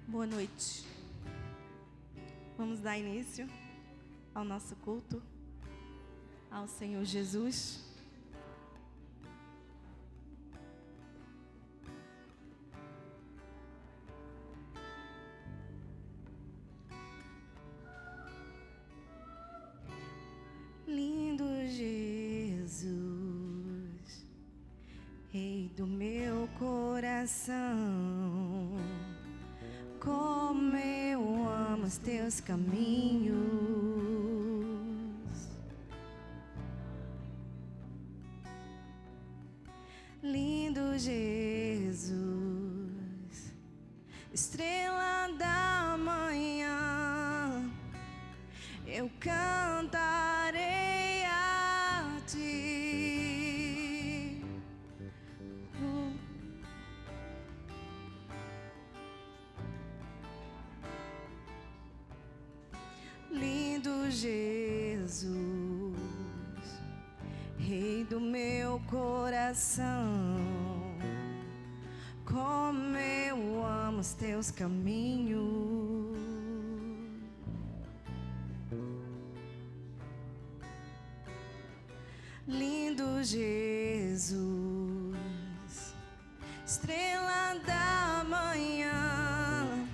Boa noite. Vamos dar início ao nosso culto ao Senhor Jesus. Lindo Jesus, Rei do meu coração, como eu amo os teus caminhos. Lindo Jesus, estrela da manhã, eu cantarei a ti. Lindo Jesus, Rei do meu coração, como eu amo os teus caminhos. Lindo Jesus, estrela da manhã,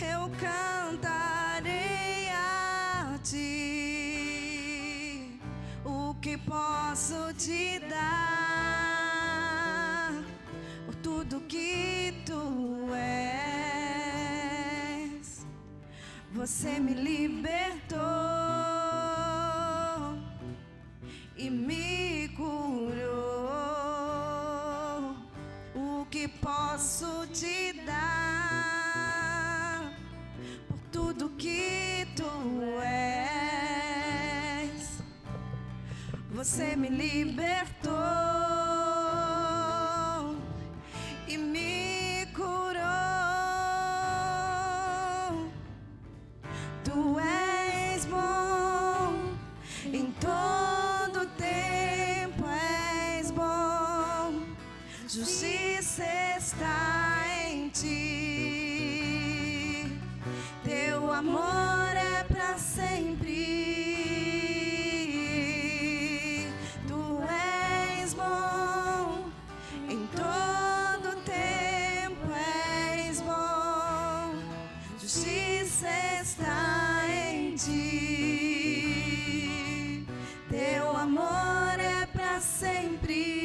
eu cantarei a ti. O que posso te dar por tudo que tu és? Você me libertou e me curou. O que posso te dar por tudo que tu és? Você me libertou e me curou. Tu és bom em todo tempo, és bom, justiça está em ti, teu amor é para sempre. Tu és bom em todo tempo, és bom, justiça está em ti, teu amor é para sempre.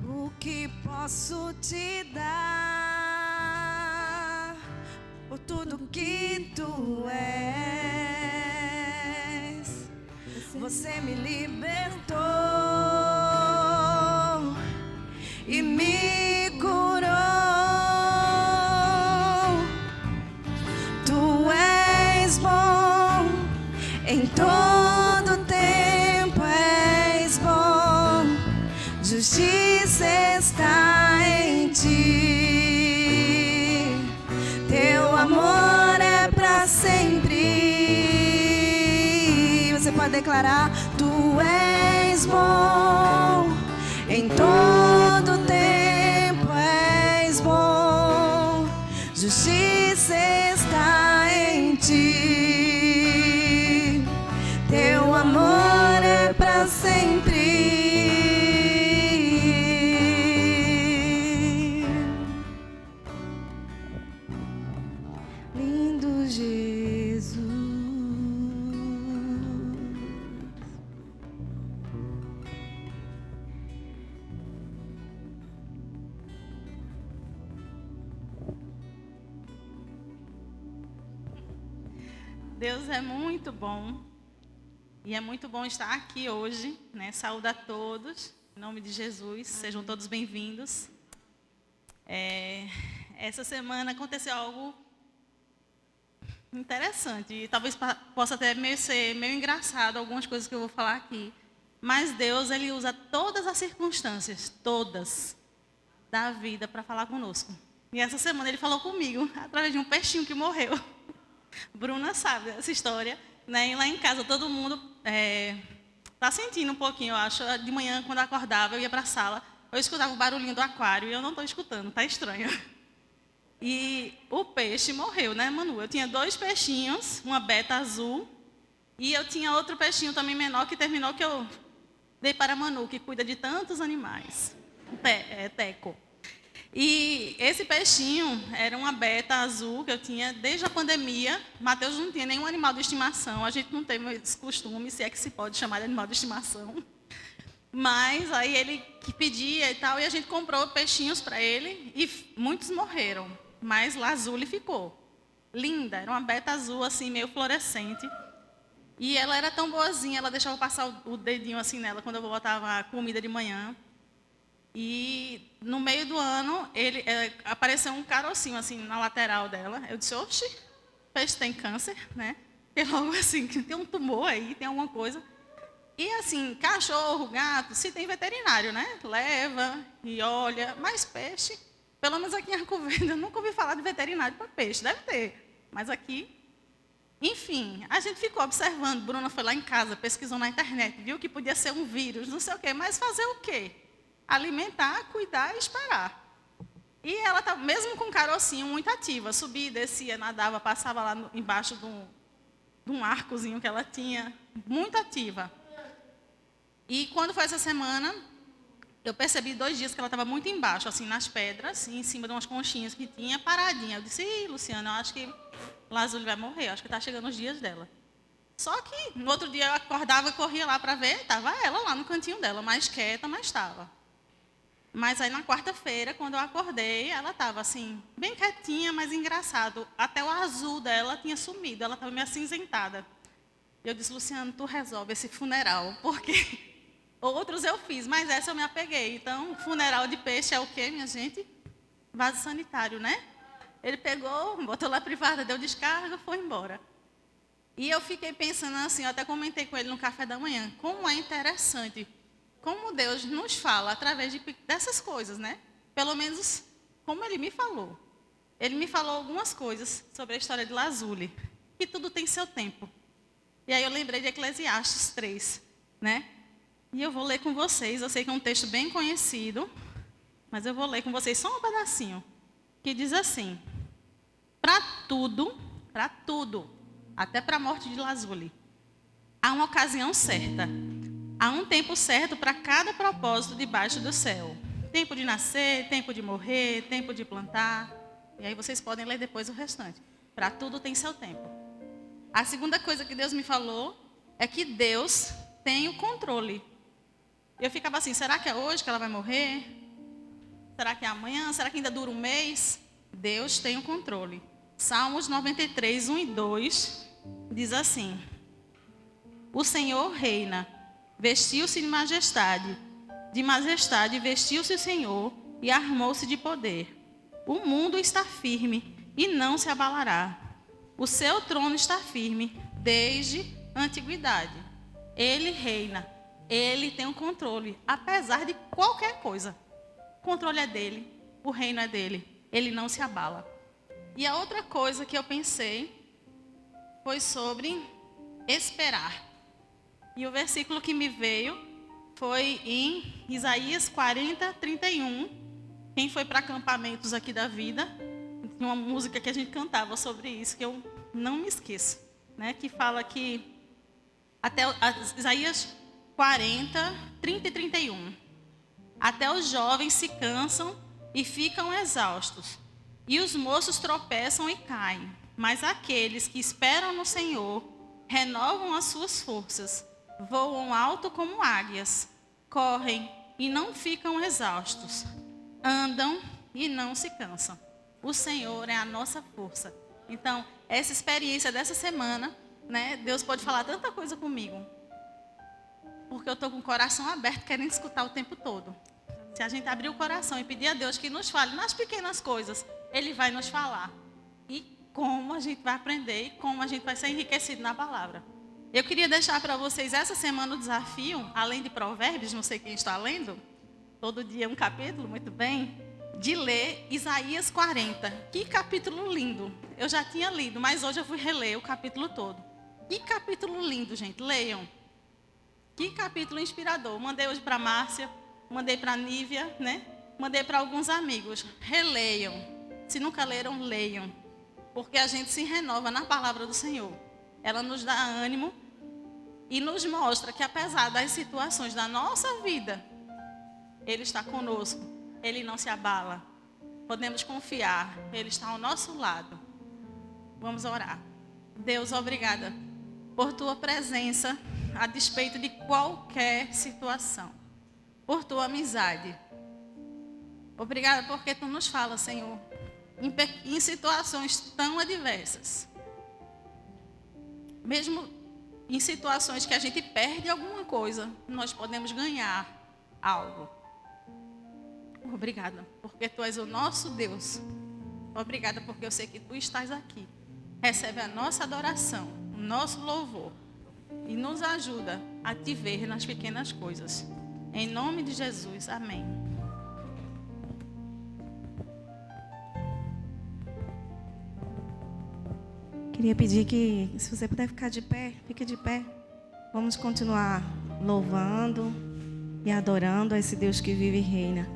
O que posso te dar por tudo que tu és? Você me libertou e me curou. Tu és bom em todo tempo, és bom, justiça está em ti, teu amor é para sempre. Você pode declarar: tu és bom em todo tempo, és bom, justiça está em ti, teu amor é para sempre. Lindo Jesus. Deus é muito bom e é muito bom estar aqui hoje, né? Saúde a todos, em nome de Jesus, sejam todos bem-vindos. Essa semana aconteceu algo interessante e talvez possa até ser meio engraçado algumas coisas que eu vou falar aqui, mas Deus, Ele usa todas as circunstâncias, todas, da vida para falar conosco. E essa semana ele falou comigo, através de um peixinho que morreu. Bruna sabe essa história, né? E lá em casa todo mundo tá sentindo um pouquinho, eu acho. De manhã, quando eu acordava, eu ia para a sala, eu escutava o barulhinho do aquário e eu não estou escutando, tá estranho. E o peixe morreu, né, Manu? Eu tinha 2 peixinhos, uma beta azul, e eu tinha outro peixinho também menor que terminou, que eu dei para a Manu, que cuida de tantos animais. Teco. E esse peixinho era uma beta azul que eu tinha desde a pandemia. Matheus não tinha nenhum animal de estimação. A gente não teve esse costume, se é que se pode chamar de animal de estimação. Mas aí ele que pedia e tal, e a gente comprou peixinhos para ele e muitos morreram. Mas Lazuli ficou. Linda, era uma beta azul assim, meio fluorescente. E ela era tão boazinha, ela deixava passar o dedinho assim nela quando eu botava a comida de manhã. E no meio do ano, apareceu um carocinho assim na lateral dela. Eu disse, oxe, peixe tem câncer, né? Porque logo assim, tem um tumor aí, tem alguma coisa. E assim, cachorro, gato, se tem veterinário, né? Leva e olha. Mas peixe, pelo menos aqui em Arco Verde, eu nunca ouvi falar de veterinário para peixe. Deve ter, mas aqui... Enfim, a gente ficou observando. Bruna foi lá em casa, pesquisou na internet, viu que podia ser um vírus, não sei o quê. Mas fazer o quê? Alimentar, cuidar e esperar. E ela estava, mesmo com um carocinho, muito ativa. Subia, descia, nadava, passava lá embaixo de um arcozinho que ela tinha. Muito ativa. E quando foi essa semana, eu percebi 2 dias que ela estava muito embaixo, assim, nas pedras, em cima de umas conchinhas que tinha, paradinha. Eu disse, Luciana, eu acho que Lazuli vai morrer, eu acho que está chegando os dias dela. Só que no outro dia eu acordava e corria lá para ver, estava ela lá no cantinho dela, mais quieta, mas estava. Mas aí na quarta-feira, quando eu acordei, ela estava assim, bem quietinha, mas engraçado. Até o azul dela tinha sumido, ela estava meio acinzentada. Eu disse, Luciano, tu resolve esse funeral, porque outros eu fiz, mas essa eu me apeguei. Então, funeral de peixe é o quê, minha gente? Vaso sanitário, né? Ele pegou, botou lá privada, deu descarga, foi embora. E eu fiquei pensando assim, eu até comentei com ele no café da manhã, como é interessante, como Deus nos fala através dessas coisas, né? Pelo menos como ele me falou. Ele me falou algumas coisas sobre a história de Lazuli, que tudo tem seu tempo. E aí eu lembrei de Eclesiastes 3, né? E eu vou ler com vocês, eu sei que é um texto bem conhecido, mas eu vou ler com vocês só um pedacinho, que diz assim, para tudo, até para a morte de Lazuli, há uma ocasião certa, há um tempo certo para cada propósito debaixo do céu. Tempo de nascer, tempo de morrer, tempo de plantar, e aí vocês podem ler depois o restante. Para tudo tem seu tempo. A segunda coisa que Deus me falou é que Deus tem o controle. Eu ficava assim, será que é hoje que ela vai morrer? Será que é amanhã? Será que ainda dura um mês? Deus tem o controle. Salmos 93, 1 e 2 diz assim, o Senhor reina, vestiu-se de majestade vestiu-se o Senhor e armou-se de poder. O mundo está firme e não se abalará. O seu trono está firme desde a antiguidade. Ele reina, ele tem o controle, apesar de qualquer coisa. O controle é dele, o reino é dele, ele não se abala. E a outra coisa que eu pensei foi sobre esperar. E o versículo que me veio foi em Isaías 40, 31. Quem foi para acampamentos aqui da vida, tinha uma música que a gente cantava sobre isso, que eu não me esqueço, né? Que fala que, até Isaías 40, 30 e 31. Até os jovens se cansam e ficam exaustos, e os moços tropeçam e caem. Mas aqueles que esperam no Senhor renovam as suas forças, voam alto como águias, correm e não ficam exaustos, andam e não se cansam. O Senhor é a nossa força. Então, essa experiência dessa semana, né, Deus pode falar tanta coisa comigo, porque eu estou com o coração aberto, querendo escutar o tempo todo. Se a gente abrir o coração e pedir a Deus que nos fale nas pequenas coisas, Ele vai nos falar. E como a gente vai aprender e como a gente vai ser enriquecido na palavra. Eu queria deixar para vocês essa semana o desafio, além de Provérbios, não sei quem está lendo, todo dia um capítulo, muito bem, de ler Isaías 40. Que capítulo lindo. Eu já tinha lido, mas hoje eu fui reler o capítulo todo. Que capítulo lindo, gente. Leiam. Que capítulo inspirador. Mandei hoje para a Márcia, mandei para a Nívia, né? Mandei para alguns amigos. Releiam. Se nunca leram, leiam. Porque a gente se renova na palavra do Senhor. Ela nos dá ânimo e nos mostra que apesar das situações da nossa vida, Ele está conosco. Ele não se abala. Podemos confiar. Ele está ao nosso lado. Vamos orar. Deus, obrigada por tua presença a despeito de qualquer situação. Por tua amizade. Obrigada porque tu nos fala, Senhor, em situações tão adversas. Mesmo em situações que a gente perde alguma coisa, nós podemos ganhar algo. Obrigada, porque tu és o nosso Deus. Obrigada, porque eu sei que tu estás aqui. Recebe a nossa adoração, o nosso louvor. E nos ajuda a te ver nas pequenas coisas. Em nome de Jesus, amém. Queria pedir que, se você puder ficar de pé, fique de pé. Vamos continuar louvando e adorando a esse Deus que vive e reina.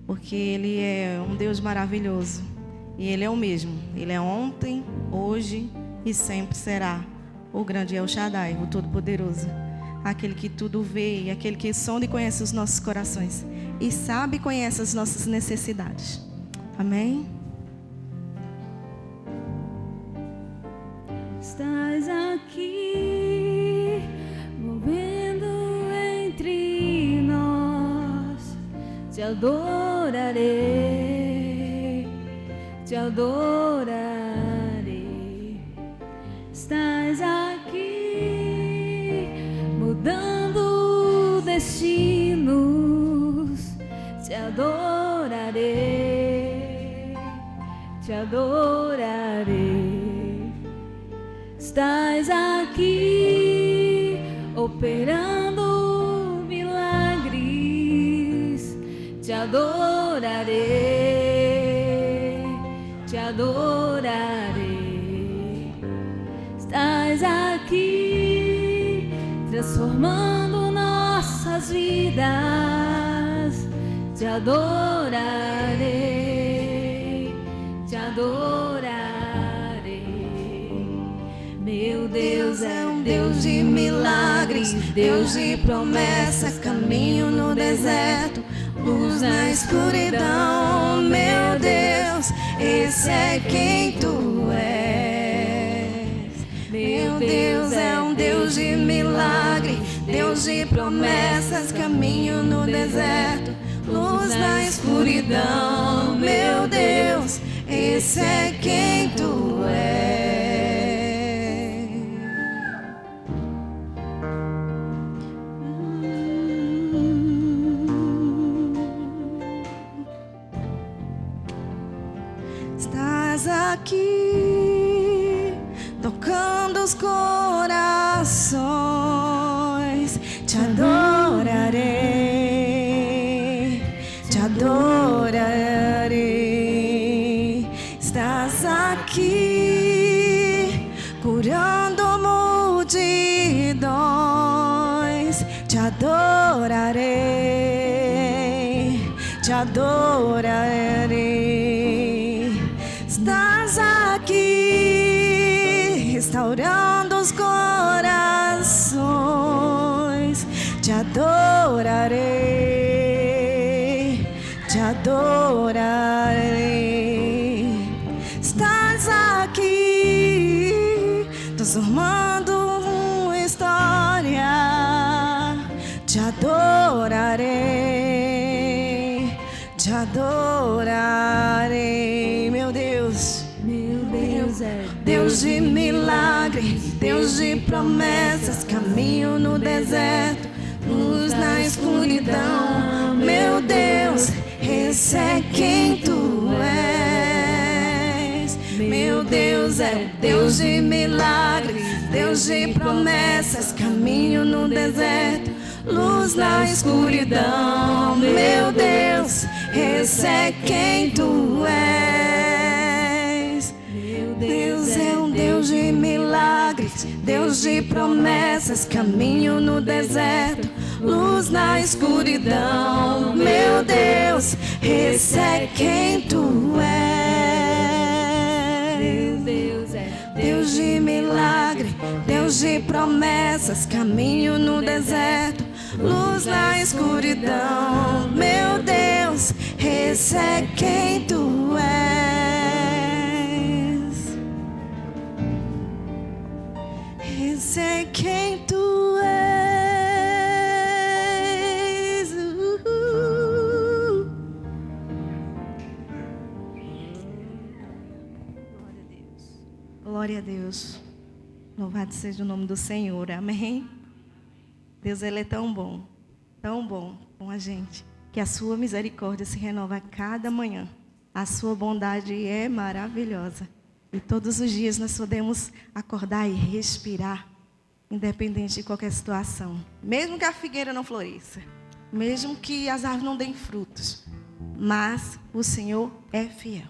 Porque Ele é um Deus maravilhoso. E Ele é o mesmo. Ele é ontem, hoje e sempre será. O grande El Shaddai, o Todo-Poderoso. Aquele que tudo vê e aquele que sonda e conhece os nossos corações. E sabe e conhece as nossas necessidades. Amém? Estás aqui, movendo entre nós. Te adorarei, te adorarei. Estás aqui, mudando destinos. Te adorarei, te adorarei. Estás aqui, operando milagres. Te adorarei, te adorarei. Estás aqui, transformando nossas vidas. Te adorarei, te adorarei. Meu Deus é um Deus de milagres, Deus de promessas, caminho no deserto, luz na escuridão. Meu Deus, esse é quem tu és. Meu Deus é um Deus de milagre, Deus de promessas, caminho no deserto, luz na escuridão. Meu Deus, esse é quem tu és. Estás aqui, tocando os corações. Te adorarei, te adorarei. Estás aqui, curando multidões. Te adorarei, te adorarei. Estás aqui, restaurando os corações. Te adorarei, te adorarei. Estás aqui, transformando história. Te adorarei, te adorarei. Meu Deus é Deus de milagres, Deus de promessas, caminho no deserto, luz na escuridão. Meu Deus, esse é quem tu és. Meu Deus é Deus de milagres, Deus de promessas, caminho no deserto, luz na escuridão. Meu Deus, esse é quem tu és. Deus é um Deus de milagres, Deus de promessas, caminho no deserto, luz na escuridão. Meu Deus, esse é quem tu és. Deus de milagre, Deus de promessas, caminho no deserto, luz na escuridão. Meu Deus, esse é quem tu és. Esse é quem tu és. Glória a Deus. Louvado seja o nome do Senhor. Amém. Deus, Ele é tão bom com a gente, que a sua misericórdia se renova a cada manhã. A sua bondade é maravilhosa. E todos os dias nós podemos acordar e respirar, independente de qualquer situação. Mesmo que a figueira não floresça, mesmo que as árvores não deem frutos, mas o Senhor é fiel.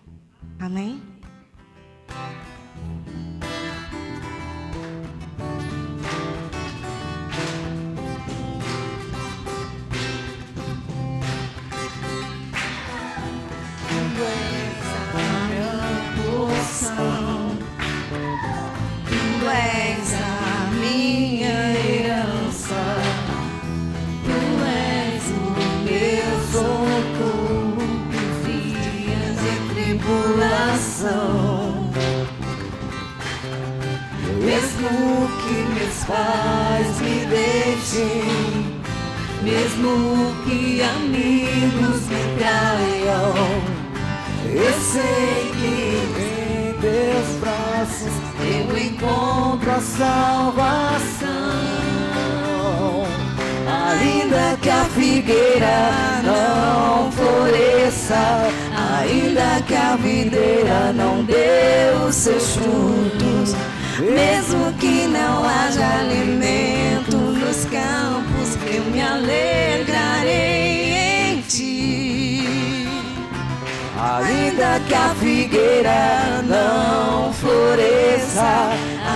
Amém? Tu és a minha herança, tu és o meu socorro nos dias de tribulação. Mesmo que meus pais me deixem, mesmo que amigos me traiam, eu sei que em teus braços eu encontro a salvação. Ainda que a figueira não floresça, ainda que a videira não dê os seus frutos, mesmo que não haja alimento nos campos, eu me alegrarei em ti. Ainda que a figueira não floresça,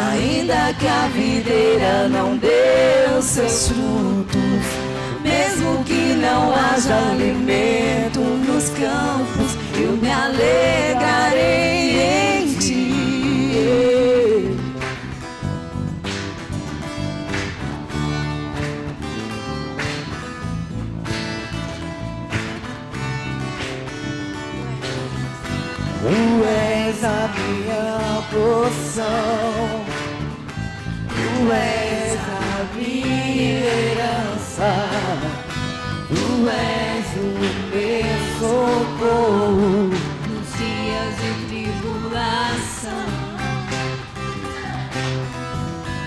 ainda que a videira não dê os seus frutos, mesmo que não haja alimento nos campos, eu me alegrarei em ti. Tu és a minha porção, tu és a minha herança, tu és o meu socorro nos dias de tribulação.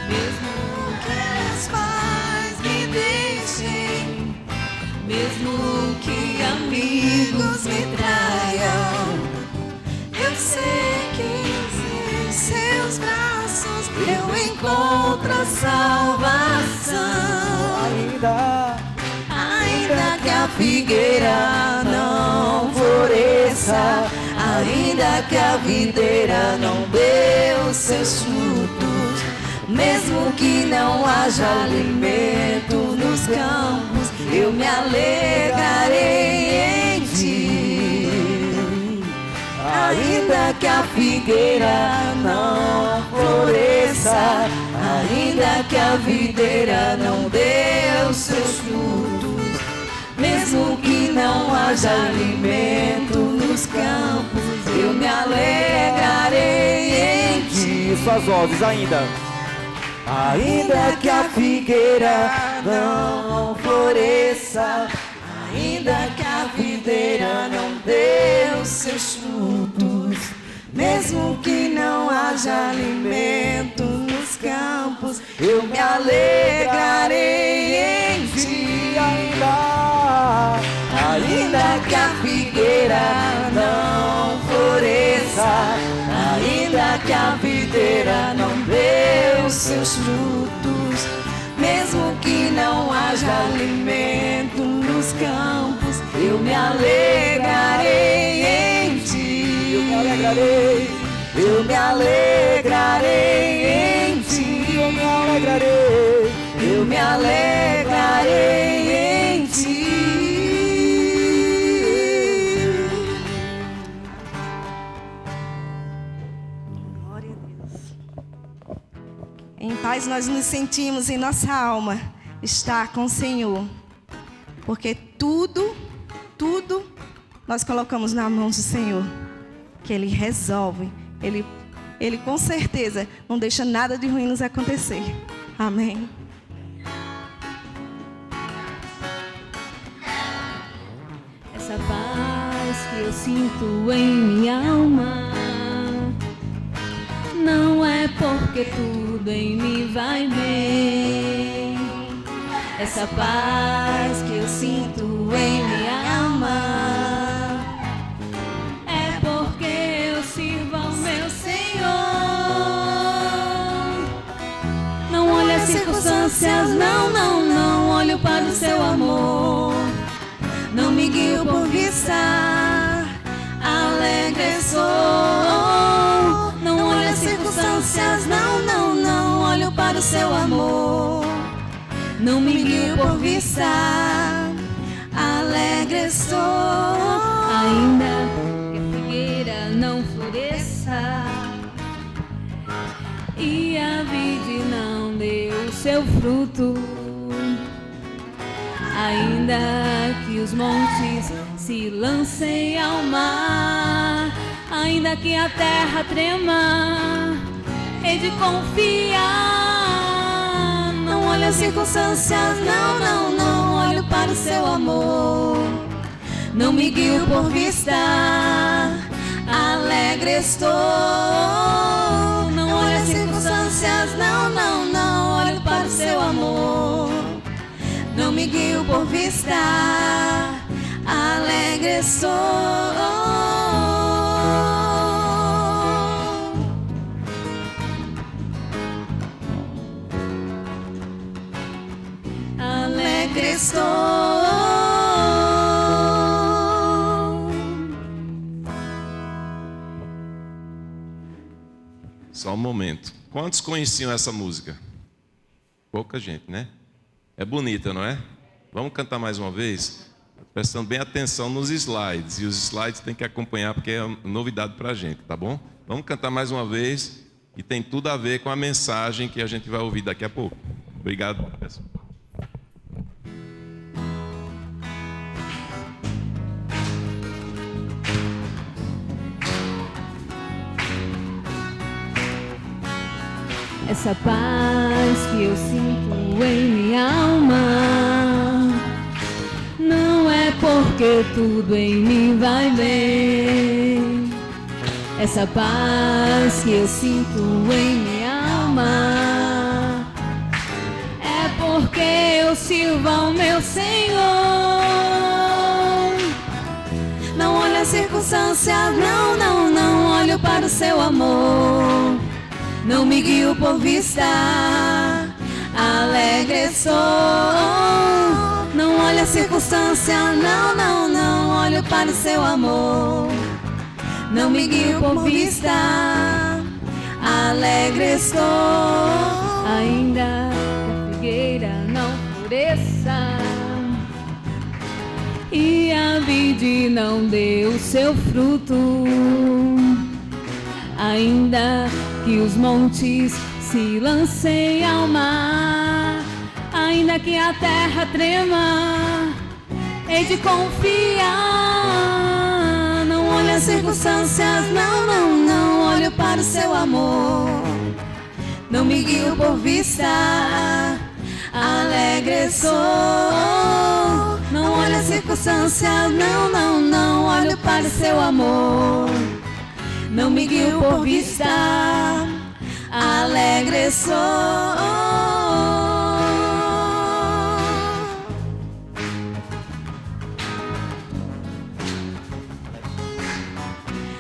Mesmo que os pais me deixem, mesmo que amigos me traiam, eu sei que em seus braços eu encontro a salvação. Ainda que a figueira não floresça, ainda que a videira não dê os seus frutos, mesmo que não haja alimento nos campos, eu me alegrarei em ti. Ainda que a figueira não floresça, ainda que a videira não dê os seus frutos, mesmo que não haja alimento nos campos, eu me alegrarei em ti. Suas vozes ainda. Ainda que a figueira não floresça, ainda que a videira não dê os seus frutos, mesmo que não haja alimento nos campos, eu me alegrarei em ti. Ainda que a figueira não floresça, ainda que a videira não dê os seus frutos, mesmo que não haja alimento nos campos, eu me alegrarei. alegrarei, eu me alegrarei em ti. Eu me alegrarei, Eu me alegrarei em ti. Glória a Deus. Em paz nós nos sentimos em nossa alma estar com o Senhor. Porque tudo nós colocamos nas mãos do Senhor. Que Ele resolve. Ele com certeza não deixa nada de ruim nos acontecer. Amém. Essa paz que eu sinto em minha alma não é porque tudo em mim vai bem. Essa paz que eu sinto em minha alma é porque eu sirvo ao meu Senhor. Não olho as circunstâncias, não olho para o seu amor. Não me guio por vista, alegre sou. Não olho as circunstâncias, não olho para o seu amor. Não me guio por vista, alegre sou. Ainda que a figueira não floresça e a vide não deu seu fruto, ainda que os montes se lancem ao mar, ainda que a terra trema, hei de confiar. Não olho as circunstâncias, não olho para o seu amor. Não me guio por vista, alegre estou. Não olho as circunstâncias, não olho para o seu amor. Não me guio por vista, alegre sou. Alegre estou. Só um momento. Quantos conheciam essa música? Pouca gente, né? É bonita, não é? Vamos cantar mais uma vez? Prestando bem atenção nos slides. E os slides tem que acompanhar porque é novidade para a gente, tá bom? Vamos cantar mais uma vez. E tem tudo a ver com a mensagem que a gente vai ouvir daqui a pouco. Obrigado, pessoal. Essa paz que eu sinto em minha alma não é porque tudo em mim vai bem. Essa paz que eu sinto em minha alma é porque eu sirvo ao meu Senhor. Não olho as circunstâncias, não olho para o seu amor. Não me guio por vista, alegre sou. Não olho a circunstância, não olho para o seu amor. Não me guio por vista, alegre estou. Ainda que a figueira não floresça e a vide não deu seu fruto, ainda que os montes se lancem ao mar, ainda que a terra trema, hei de confiar. Não olho as circunstâncias, não olho para o seu amor. Não me guio por vista, alegre sou. Não olho as circunstâncias, não olho para o seu amor. Não me guio por vista, alegre sou.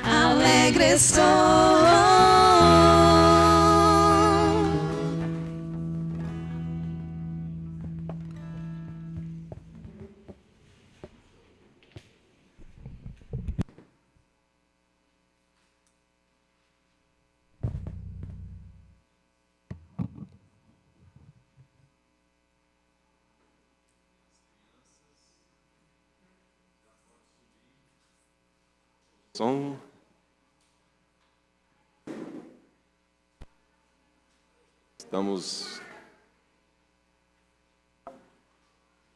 Alegre sou. Som.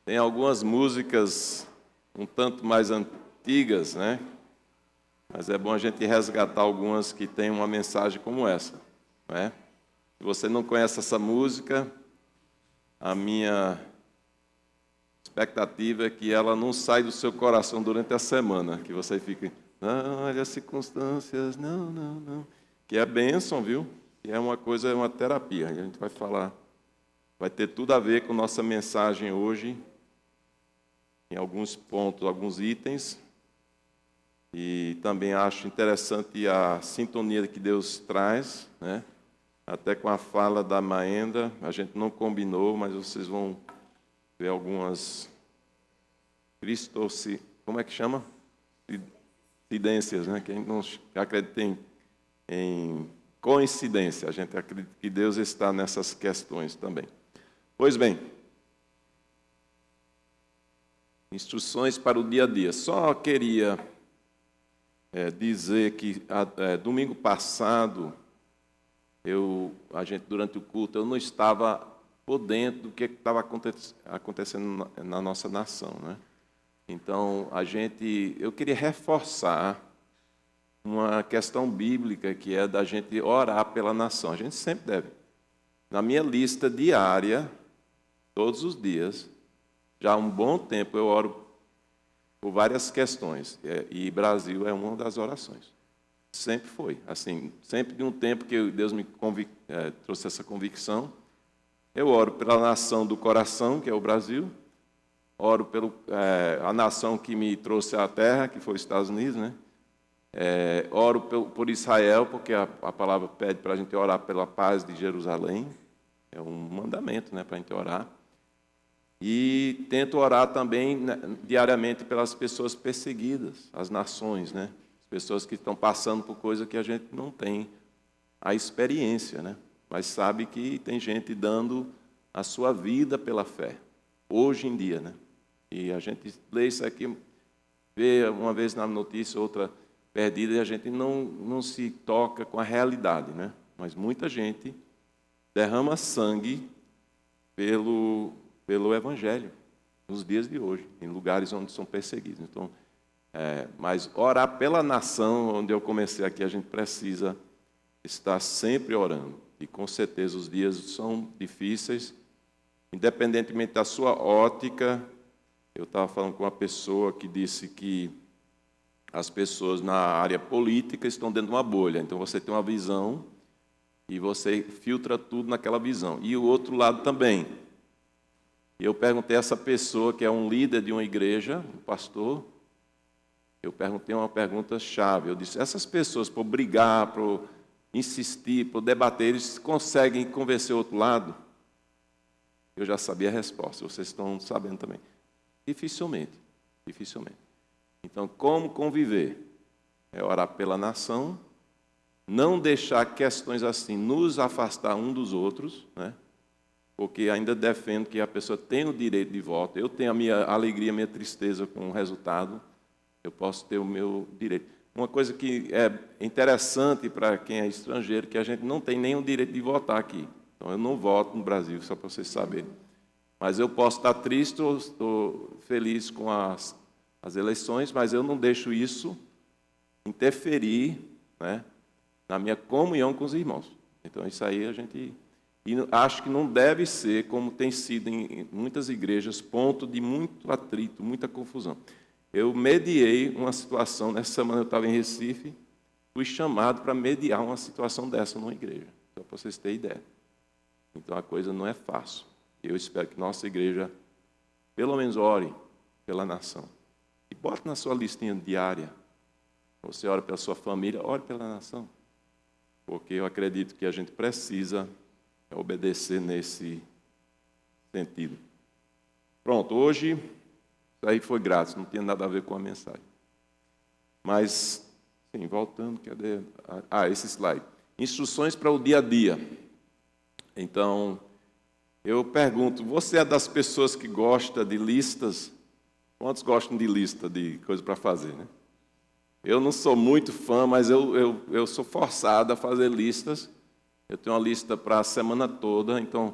Tem algumas músicas um tanto mais antigas, né? Mas é bom a gente resgatar algumas que têm uma mensagem como essa, né? Se você não conhece essa música, a minha expectativa é que ela não saia do seu coração durante a semana, que você fique, não, olha as circunstâncias, não. Que é bênção, viu? Que é uma coisa, é uma terapia. A gente vai falar, vai ter tudo a ver com nossa mensagem hoje, em alguns pontos, alguns itens. E também acho interessante a sintonia que Deus traz, né? Até com a fala da Maenda, a gente não combinou, mas vocês vão ver algumas como é que chama? Coincidências, né? Quem não acredita em coincidência, a gente acredita que Deus está nessas questões também. Pois bem, instruções para o dia a dia. Só queria dizer que domingo passado, a gente durante o culto, eu não estava por dentro do que estava acontecendo na nossa nação, né? Então, eu queria reforçar uma questão bíblica que é da gente orar pela nação. A gente sempre deve. Na minha lista diária, todos os dias, já há um bom tempo eu oro por várias questões, e Brasil é uma das orações. Sempre foi, assim, sempre de um tempo que Deus me trouxe essa convicção. Eu oro pela nação do coração, que é o Brasil, oro pela a nação que me trouxe à terra, que foi os Estados Unidos, né? Oro por Israel, porque a palavra pede para a gente orar pela paz de Jerusalém, é um mandamento, né, para a gente orar. E tento orar também, né, diariamente pelas pessoas perseguidas, as nações, né? As pessoas que estão passando por coisa que a gente não tem a experiência, né? Mas sabe que tem gente dando a sua vida pela fé, hoje em dia, né? E a gente lê isso aqui, vê uma vez na notícia, outra perdida, e a gente não se toca com a realidade, né? Mas muita gente derrama sangue pelo Evangelho, nos dias de hoje, em lugares onde são perseguidos. Então, mas orar pela nação, onde eu comecei aqui, a gente precisa estar sempre orando. E com certeza os dias são difíceis, independentemente da sua ótica. Eu estava falando com uma pessoa que disse que as pessoas na área política estão dentro de uma bolha. Então você tem uma visão e você filtra tudo naquela visão. E o outro lado também. E eu perguntei a essa pessoa, que é um líder de uma igreja, um pastor, eu perguntei uma pergunta chave. Eu disse, essas pessoas, por brigar, por insistir, por debater, eles conseguem convencer o outro lado? Eu já sabia a resposta, vocês estão sabendo também. Dificilmente. Então, como conviver? É orar pela nação, não deixar questões assim nos afastar um dos outros, né? Porque ainda defendo que a pessoa tem o direito de voto. Eu tenho a minha alegria, a minha tristeza com o resultado, eu posso ter o meu direito. Uma coisa que é interessante para quem é estrangeiro, que a gente não tem nem o direito de votar aqui. Então, eu não voto no Brasil, só para vocês saberem. Mas eu posso estar triste ou estou feliz com as eleições, mas eu não deixo isso interferir, né, na minha comunhão com os irmãos. Então, isso aí a gente... E acho que não deve ser, como tem sido em muitas igrejas, ponto de muito atrito, muita confusão. Eu mediei uma situação, nessa semana eu estava em Recife, fui chamado para mediar uma situação dessa numa igreja, só para vocês terem ideia. Então a coisa não é fácil. Eu espero que nossa igreja, pelo menos, ore pela nação. E bote na sua listinha diária. Você ora pela sua família, ore pela nação. Porque eu acredito que a gente precisa obedecer nesse sentido. Pronto, hoje, isso aí foi grátis, não tinha nada a ver com a mensagem. Mas, sim, voltando, cadê? Esse slide. Instruções para o dia a dia. Então, eu pergunto, você é das pessoas que gosta de listas? Quantos gostam de lista de coisa para fazer, né? Eu não sou muito fã, mas eu sou forçado a fazer listas. Eu tenho uma lista para a semana toda, então,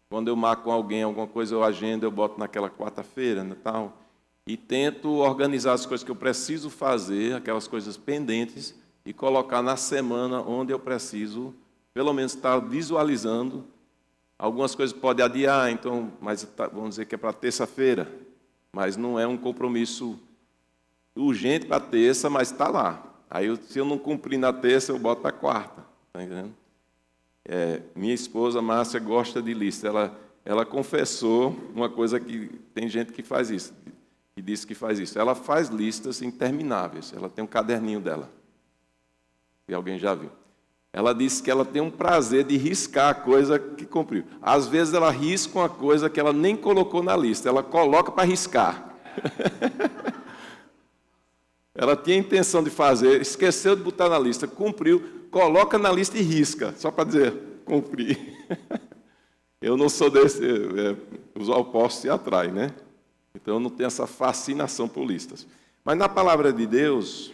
quando eu marco com alguém alguma coisa, eu agendo, eu boto naquela quarta-feira, né, tal, e tento organizar as coisas que eu preciso fazer, aquelas coisas pendentes, e colocar na semana onde eu preciso, pelo menos estar visualizando. Algumas coisas podem adiar, então, mas vamos dizer que é para terça-feira, mas não é um compromisso urgente para terça, mas está lá. Aí, se eu não cumprir na terça, eu boto para quarta. Está entendendo? Minha esposa, Márcia, gosta de lista. Ela confessou uma coisa que tem gente que faz isso, que diz que faz isso. Ela faz listas intermináveis. Ela tem um caderninho dela, que alguém já viu. Ela disse que ela tem um prazer de riscar a coisa que cumpriu. Às vezes ela risca uma coisa que ela nem colocou na lista, ela coloca para riscar. Ela tinha a intenção de fazer, esqueceu de botar na lista, cumpriu, coloca na lista e risca, só para dizer, cumpri. Eu não sou desse, os opostos se atraem, né? Então eu não tenho essa fascinação por listas. Mas na palavra de Deus,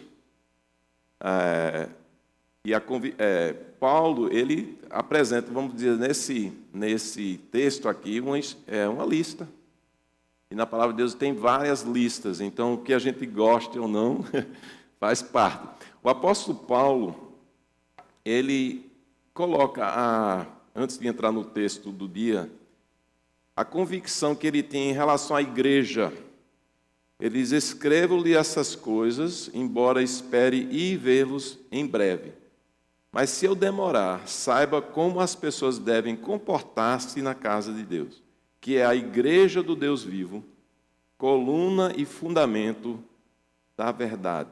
Paulo, ele apresenta, vamos dizer, nesse texto aqui, uma lista. E na palavra de Deus tem várias listas, então o que a gente goste ou não faz parte. O apóstolo Paulo, ele coloca, antes de entrar no texto do dia, a convicção que ele tem em relação à igreja. Ele diz: escrevo-lhe essas coisas, embora espere ir vê-los em breve. Mas se eu demorar, saiba como as pessoas devem comportar-se na casa de Deus, que é a igreja do Deus vivo, coluna e fundamento da verdade.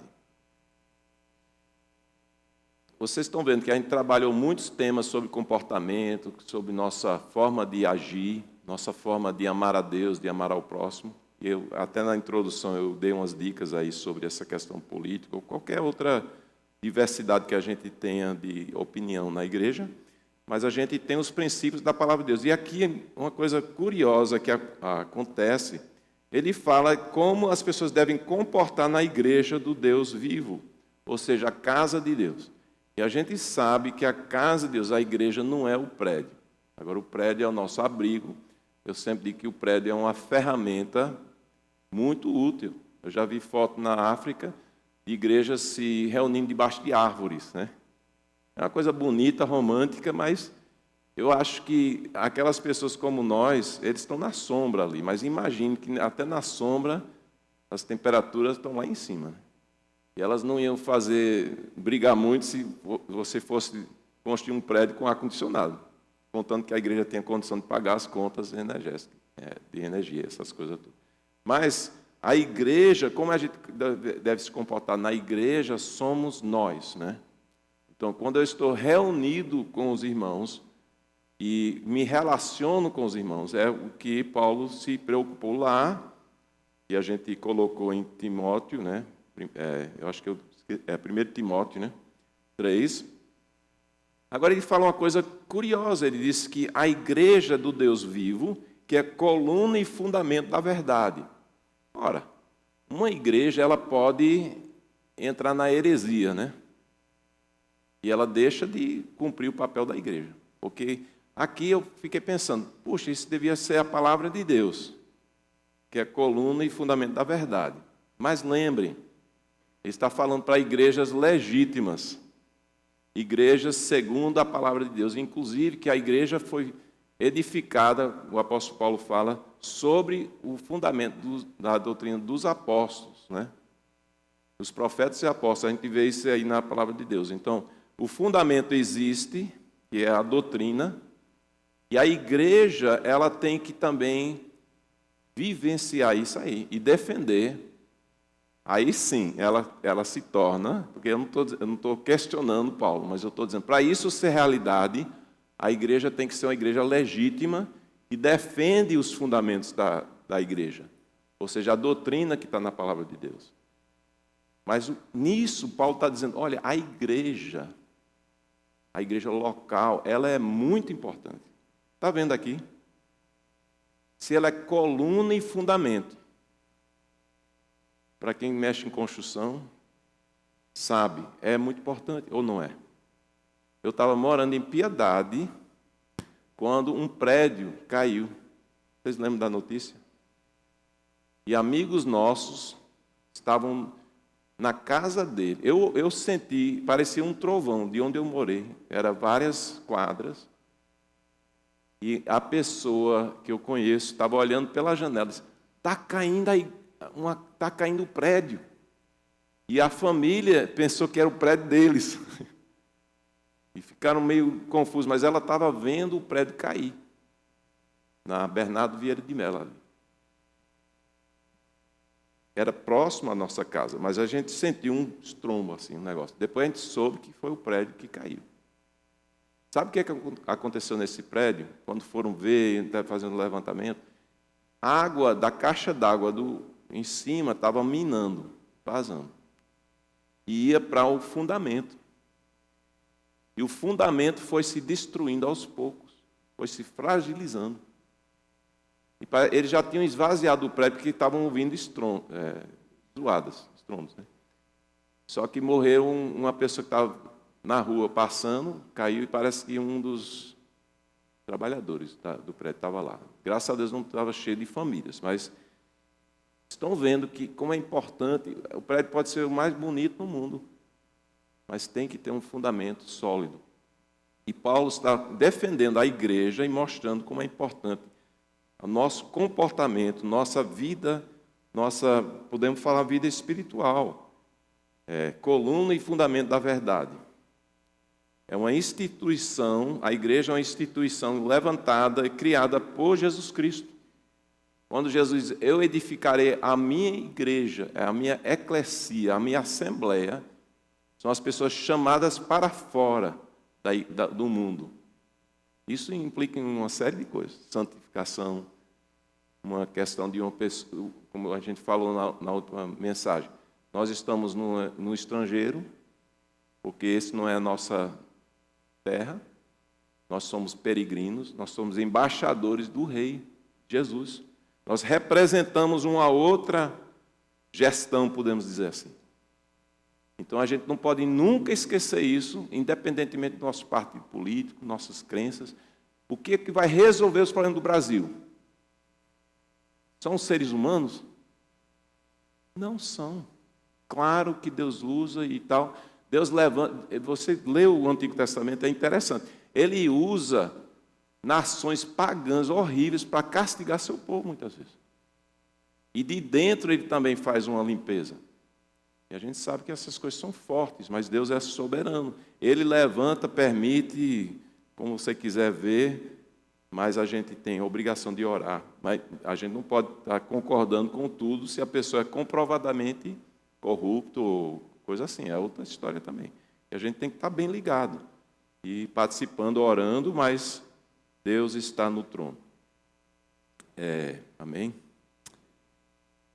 Vocês estão vendo que a gente trabalhou muitos temas sobre comportamento, sobre nossa forma de agir, nossa forma de amar a Deus, de amar ao próximo. E até na introdução eu dei umas dicas aí sobre essa questão política ou qualquer outra diversidade que a gente tenha de opinião na igreja. Mas a gente tem os princípios da palavra de Deus. E aqui, uma coisa curiosa que acontece, ele fala como as pessoas devem comportar na igreja do Deus vivo, ou seja, a casa de Deus. E a gente sabe que a casa de Deus, a igreja, não é o prédio. Agora, o prédio é o nosso abrigo. Eu sempre digo que o prédio é uma ferramenta muito útil. Eu já vi foto na África de igrejas se reunindo debaixo de árvores, né? É uma coisa bonita, romântica, mas eu acho que aquelas pessoas como nós, eles estão na sombra ali, mas imagine que até na sombra as temperaturas estão lá em cima, né? E elas não iam brigar muito se você fosse construir um prédio com ar-condicionado, contando que a igreja tenha condição de pagar as contas energéticas, de energia, essas coisas todas. Mas a igreja, como a gente deve se comportar na igreja, somos nós, né? Então, quando eu estou reunido com os irmãos e me relaciono com os irmãos, é o que Paulo se preocupou lá, e a gente colocou em Timóteo, né? Eu acho que é 1 Timóteo, né? 3. Agora ele fala uma coisa curiosa, ele diz que a igreja do Deus vivo, que é coluna e fundamento da verdade. Ora, uma igreja, ela pode entrar na heresia, né? E ela deixa de cumprir o papel da igreja. Porque aqui eu fiquei pensando, puxa, isso devia ser a palavra de Deus, que é coluna e fundamento da verdade. Mas lembrem, ele está falando para igrejas legítimas, igrejas segundo a palavra de Deus. Inclusive que a igreja foi edificada, o apóstolo Paulo fala, sobre o fundamento da doutrina dos apóstolos, né? Os profetas e apóstolos, a gente vê isso aí na palavra de Deus. Então, o fundamento existe, que é a doutrina, e a igreja, ela tem que também vivenciar isso aí e defender. Aí sim, ela se torna, porque eu não estou questionando Paulo, mas eu estou dizendo, para isso ser realidade, a igreja tem que ser uma igreja legítima e defende os fundamentos da igreja, ou seja, a doutrina que está na palavra de Deus. Mas nisso, Paulo está dizendo, olha, a igreja local, ela é muito importante. Está vendo aqui? Se ela é coluna e fundamento, para quem mexe em construção, sabe, é muito importante, ou não é? Eu estava morando em Piedade quando um prédio caiu. Vocês lembram da notícia? E amigos nossos estavam na casa dele. Eu senti, parecia um trovão de onde eu morei. Era várias quadras. E a pessoa que eu conheço estava olhando pela janela. Disse, está caindo aí, está caindo o prédio. E a família pensou que era o prédio deles. E ficaram meio confusos, mas ela estava vendo o prédio cair. Na Bernardo Vieira de Mello. Ali. Era próximo à nossa casa, mas a gente sentiu um estrondo, assim, um negócio. Depois a gente soube que foi o prédio que caiu. Sabe o que aconteceu nesse prédio? Quando foram ver, fazendo o levantamento, a água da caixa d'água em cima estava minando, vazando. E ia para o fundamento. E o fundamento foi se destruindo aos poucos, foi se fragilizando. E eles já tinham esvaziado o prédio porque estavam ouvindo estrondos. Né? Só que morreu uma pessoa que estava na rua passando, caiu e parece que um dos trabalhadores do prédio estava lá. Graças a Deus não estava cheio de famílias, mas estão vendo que como é importante, o prédio pode ser o mais bonito no mundo, mas tem que ter um fundamento sólido. E Paulo está defendendo a igreja e mostrando como é importante o nosso comportamento, nossa vida, podemos falar vida espiritual, coluna e fundamento da verdade. É uma instituição, a igreja é uma instituição levantada e criada por Jesus Cristo. Quando Jesus diz, eu edificarei a minha igreja, a minha eclesia, a minha assembleia, são as pessoas chamadas para fora do mundo. Isso implica em uma série de coisas. Santificação, uma questão de uma pessoa, como a gente falou na última mensagem. Nós estamos no estrangeiro, porque esse não é a nossa terra. Nós somos peregrinos, nós somos embaixadores do Rei Jesus. Nós representamos uma outra gestão, podemos dizer assim. Então, a gente não pode nunca esquecer isso, independentemente do nosso partido político, nossas crenças. O que vai resolver os problemas do Brasil? São os seres humanos? Não são. Claro que Deus usa e tal. Deus levanta. Você lê o Antigo Testamento, é interessante. Ele usa nações pagãs horríveis para castigar seu povo, muitas vezes. E de dentro ele também faz uma limpeza. E a gente sabe que essas coisas são fortes, mas Deus é soberano. Ele levanta, permite, como você quiser ver, mas a gente tem a obrigação de orar. Mas a gente não pode estar concordando com tudo se a pessoa é comprovadamente corrupta ou coisa assim. É outra história também. E a gente tem que estar bem ligado e participando, orando, mas Deus está no trono. Amém?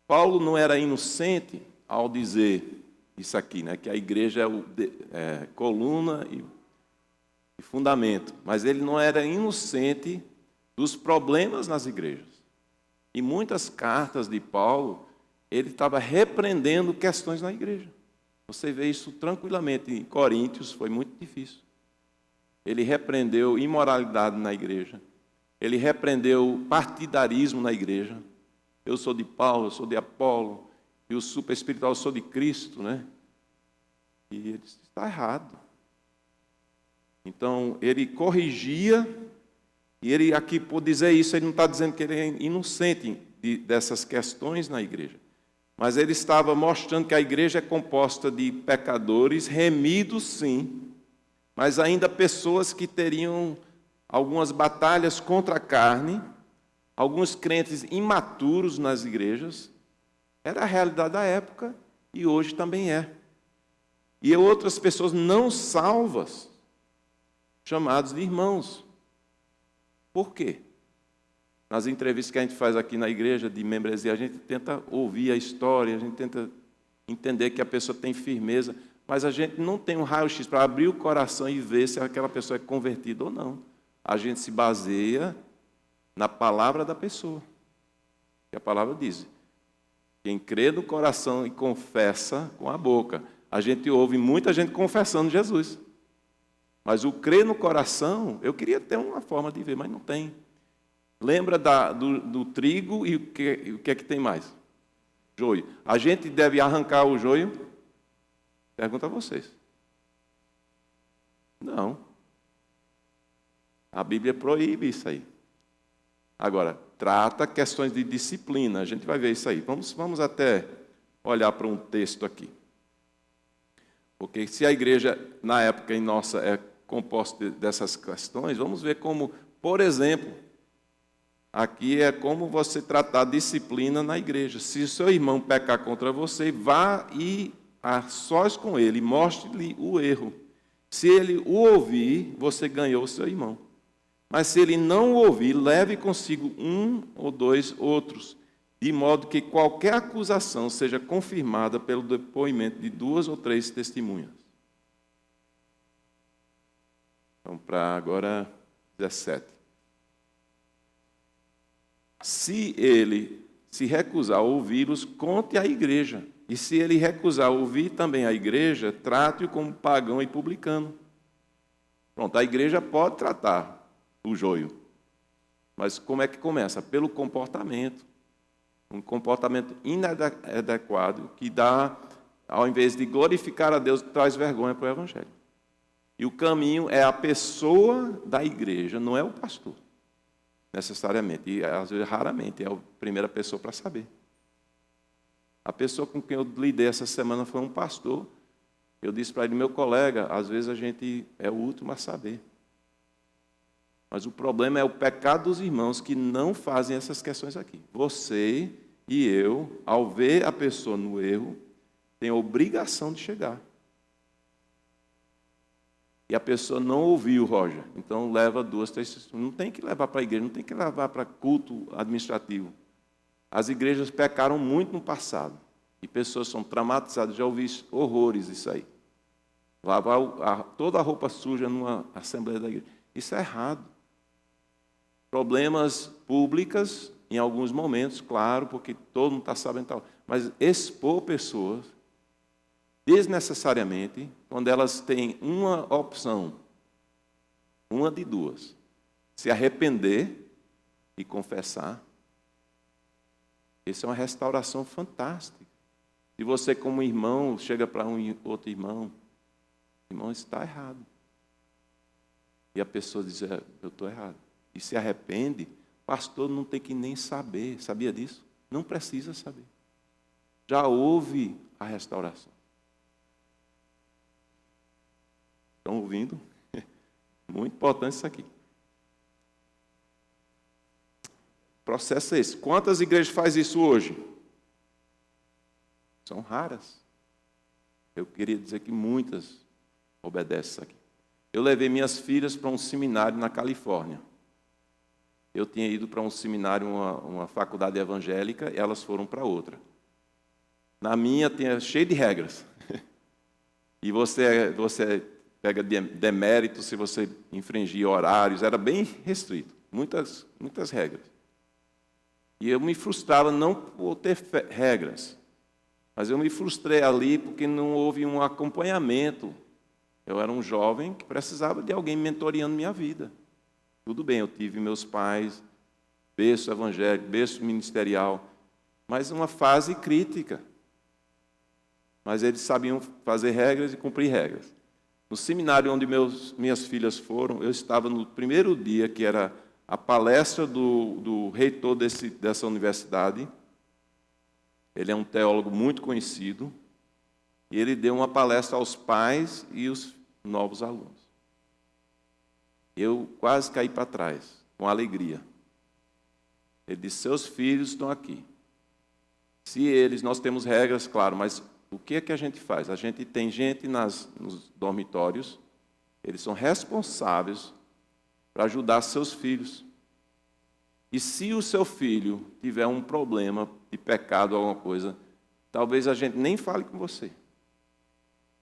Paulo não era inocente ao dizer isso aqui, né, que a igreja é coluna e fundamento, mas ele não era inocente dos problemas nas igrejas. Em muitas cartas de Paulo, ele estava repreendendo questões na igreja. Você vê isso tranquilamente. Em Coríntios foi muito difícil. Ele repreendeu imoralidade na igreja. Ele repreendeu partidarismo na igreja. Eu sou de Paulo, eu sou de Apolo, e o super espiritual, eu sou de Cristo, né? E ele disse, está errado. Então, ele corrigia, e ele aqui, por dizer isso, ele não está dizendo que ele é inocente dessas questões na igreja. Mas ele estava mostrando que a igreja é composta de pecadores, remidos sim, mas ainda pessoas que teriam algumas batalhas contra a carne, alguns crentes imaturos nas igrejas. Era a realidade da época e hoje também é. E outras pessoas não salvas, chamados de irmãos. Por quê? Nas entrevistas que a gente faz aqui na igreja de membresia, a gente tenta ouvir a história, a gente tenta entender que a pessoa tem firmeza, mas a gente não tem um raio-x para abrir o coração e ver se aquela pessoa é convertida ou não. A gente se baseia na palavra da pessoa. Que a palavra diz, quem crê no coração e confessa com a boca. A gente ouve muita gente confessando Jesus. Mas o crer no coração, eu queria ter uma forma de ver, mas não tem. Lembra do trigo e o que é que tem mais? Joio. A gente deve arrancar o joio? Pergunto a vocês. Não. A Bíblia proíbe isso aí. Agora, trata questões de disciplina. A gente vai ver isso aí. Vamos até olhar para um texto aqui. Porque se a igreja, na época em nossa, é composta dessas questões, vamos ver como, por exemplo, aqui é como você tratar disciplina na igreja. Se o seu irmão pecar contra você, vá e a sós com ele, mostre-lhe o erro. Se ele o ouvir, você ganhou o seu irmão. Mas se ele não o ouvir, leve consigo um ou dois outros, de modo que qualquer acusação seja confirmada pelo depoimento de 2 ou 3 testemunhas. Vamos para agora 17. Se ele se recusar a ouvi-los, conte à igreja. E se ele recusar ouvir também a igreja, trate-o como pagão e publicano. Pronto, a igreja pode tratar o joio. Mas como é que começa? Pelo comportamento. Um comportamento inadequado que dá, ao invés de glorificar a Deus, traz vergonha para o Evangelho. E o caminho é a pessoa da igreja, não é o pastor, necessariamente. E às vezes, raramente, é a primeira pessoa para saber. A pessoa com quem eu lidei essa semana foi um pastor. Eu disse para ele, meu colega, às vezes a gente é o último a saber. Mas o problema é o pecado dos irmãos que não fazem essas questões aqui. Você e eu, ao ver a pessoa no erro, tem a obrigação de chegar. E a pessoa não ouviu, Roger. Então leva 2, 3... Não tem que levar para a igreja, não tem que levar para culto administrativo. As igrejas pecaram muito no passado. E pessoas são traumatizadas. Já ouvi horrores isso aí. Lavar toda a roupa suja numa assembleia da igreja. Isso é errado. Problemas públicas, em alguns momentos, claro, porque todo mundo está sabendo tal. Mas expor pessoas, desnecessariamente, quando elas têm uma opção, uma de duas, se arrepender e confessar, isso é uma restauração fantástica. Se você, como irmão, chega para um outro irmão, irmão, isso está errado. E a pessoa diz, eu estou errado. E se arrepende, pastor não tem que nem saber. Sabia disso? Não precisa saber. Já houve a restauração. Estão ouvindo? Muito importante isso aqui. O processo é esse. Quantas igrejas fazem isso hoje? São raras. Eu queria dizer que muitas obedecem isso aqui. Eu levei minhas filhas para um seminário na Califórnia. Eu tinha ido para um seminário, uma faculdade evangélica, e elas foram para outra. Na minha, tinha cheio de regras. E você pega demérito se você infringir horários, era bem restrito, muitas regras. E eu me frustrava não por ter regras, mas eu me frustrei ali porque não houve um acompanhamento. Eu era um jovem que precisava de alguém mentoreando minha vida. Tudo bem, eu tive meus pais, berço evangélico, berço ministerial, mas uma fase crítica. Mas eles sabiam fazer regras e cumprir regras. No seminário onde minhas filhas foram, eu estava no primeiro dia, que era a palestra do reitor dessa universidade. Ele é um teólogo muito conhecido, e ele deu uma palestra aos pais e os novos alunos. Eu quase caí para trás, com alegria. Ele disse, seus filhos estão aqui. Nós temos regras, claro, mas o que é que a gente faz? A gente tem gente nos dormitórios, eles são responsáveis para ajudar seus filhos. E se o seu filho tiver um problema de pecado ou alguma coisa, talvez a gente nem fale com você.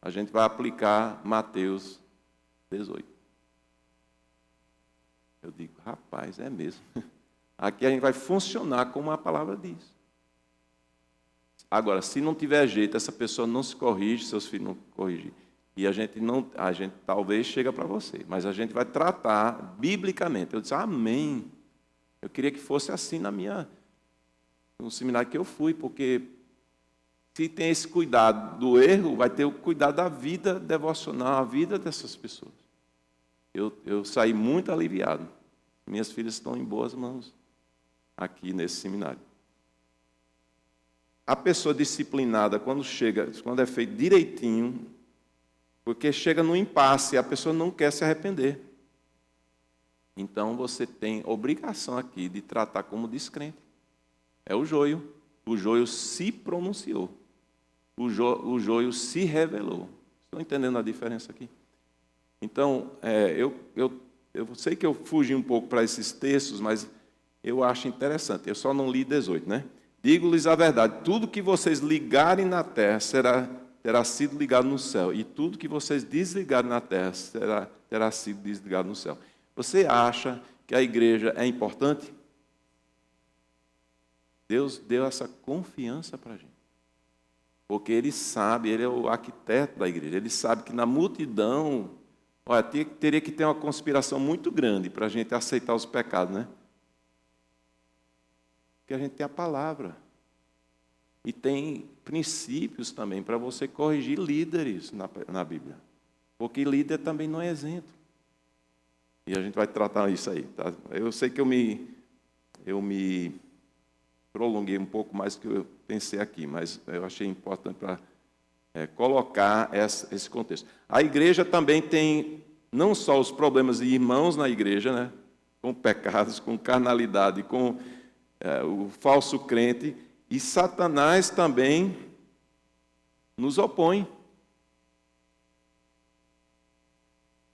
A gente vai aplicar Mateus 18. Eu digo, rapaz, é mesmo. Aqui a gente vai funcionar como a palavra diz. Agora, se não tiver jeito, essa pessoa não se corrige, seus filhos não corrigem, e a gente talvez chega para você, mas a gente vai tratar biblicamente. Eu disse, amém. Eu queria que fosse assim no seminário que eu fui, porque se tem esse cuidado do erro, vai ter o cuidado da vida devocional, a vida dessas pessoas. Eu saí muito aliviado. Minhas filhas estão em boas mãos aqui nesse seminário. A pessoa disciplinada, quando é feito direitinho, porque chega no impasse, a pessoa não quer se arrepender. Então, você tem obrigação aqui de tratar como descrente. É o joio. O joio se pronunciou. O joio se revelou. Estão entendendo a diferença aqui? Então, eu sei que eu fugi um pouco para esses textos, mas eu acho interessante. Eu só não li 18, né? Digo-lhes a verdade, tudo que vocês ligarem na terra terá sido ligado no céu, e tudo que vocês desligarem na terra terá sido desligado no céu. Você acha que a igreja é importante? Deus deu essa confiança para a gente. Porque Ele sabe, Ele é o arquiteto da igreja, Ele sabe que na multidão, teria que ter uma conspiração muito grande para a gente aceitar os pecados, né? Porque a gente tem a palavra. E tem princípios também para você corrigir líderes na Bíblia. Porque líder também não é isento. E a gente vai tratar isso aí. Tá? Eu sei que eu me prolonguei um pouco mais do que eu pensei aqui, mas eu achei importante para colocar esse contexto. A igreja também tem não só os problemas de irmãos na igreja, né? Com pecados, com carnalidade, com o falso crente, e Satanás também nos opõe.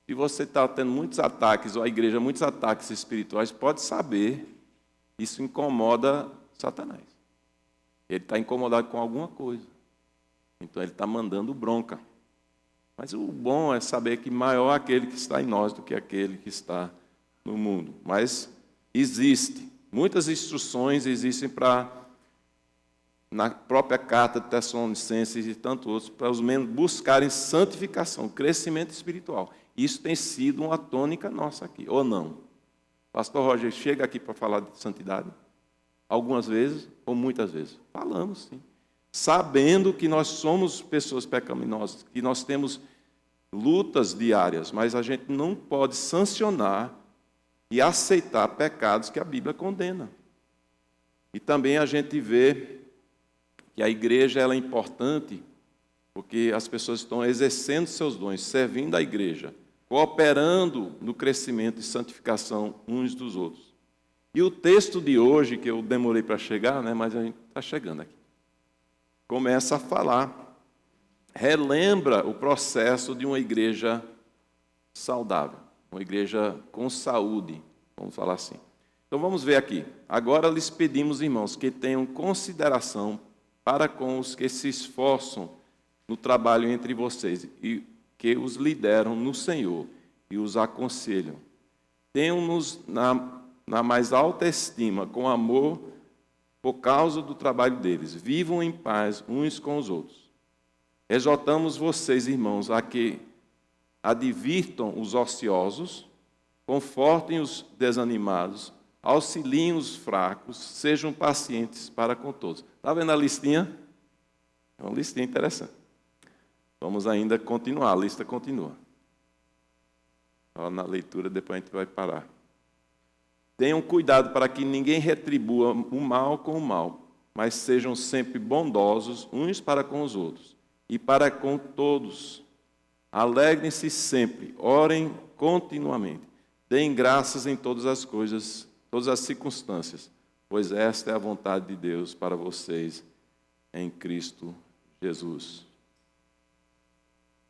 Se você está tendo muitos ataques, ou a igreja muitos ataques espirituais, pode saber, isso incomoda Satanás. Ele está incomodado com alguma coisa. Então ele está mandando bronca. Mas o bom é saber que maior é aquele que está em nós do que aquele que está no mundo. Mas existe. Muitas instruções existem na própria carta de Tessalonicenses e tantos outros, para os membros buscarem santificação, crescimento espiritual. Isso tem sido uma tônica nossa aqui, ou não? Pastor Roger chega aqui para falar de santidade? Algumas vezes, ou muitas vezes? Falamos, sim. Sabendo que nós somos pessoas pecaminosas, que nós temos lutas diárias, mas a gente não pode sancionar e aceitar pecados que a Bíblia condena. E também a gente vê que a igreja ela é importante porque as pessoas estão exercendo seus dons, servindo a igreja, cooperando no crescimento e santificação uns dos outros. E o texto de hoje, que eu demorei para chegar, né, mas a gente está chegando aqui, começa a falar, relembra o processo de uma igreja saudável, uma igreja com saúde, vamos falar assim. Então vamos ver aqui. Agora lhes pedimos, irmãos, que tenham consideração para com os que se esforçam no trabalho entre vocês e que os lideram no Senhor e os aconselham. Tenham-nos na mais alta estima, com amor, por causa do trabalho deles. Vivam em paz uns com os outros. Exortamos vocês, irmãos, a que advirtam os ociosos, confortem os desanimados, auxiliem os fracos, sejam pacientes para com todos. Está vendo a listinha? É uma listinha interessante. Vamos ainda continuar, a lista continua. Na leitura, depois a gente vai parar. Tenham cuidado para que ninguém retribua o mal com o mal, mas sejam sempre bondosos uns para com os outros e para com todos. Alegrem-se sempre, orem continuamente. Deem graças em todas as coisas, todas as circunstâncias, pois esta é a vontade de Deus para vocês em Cristo Jesus.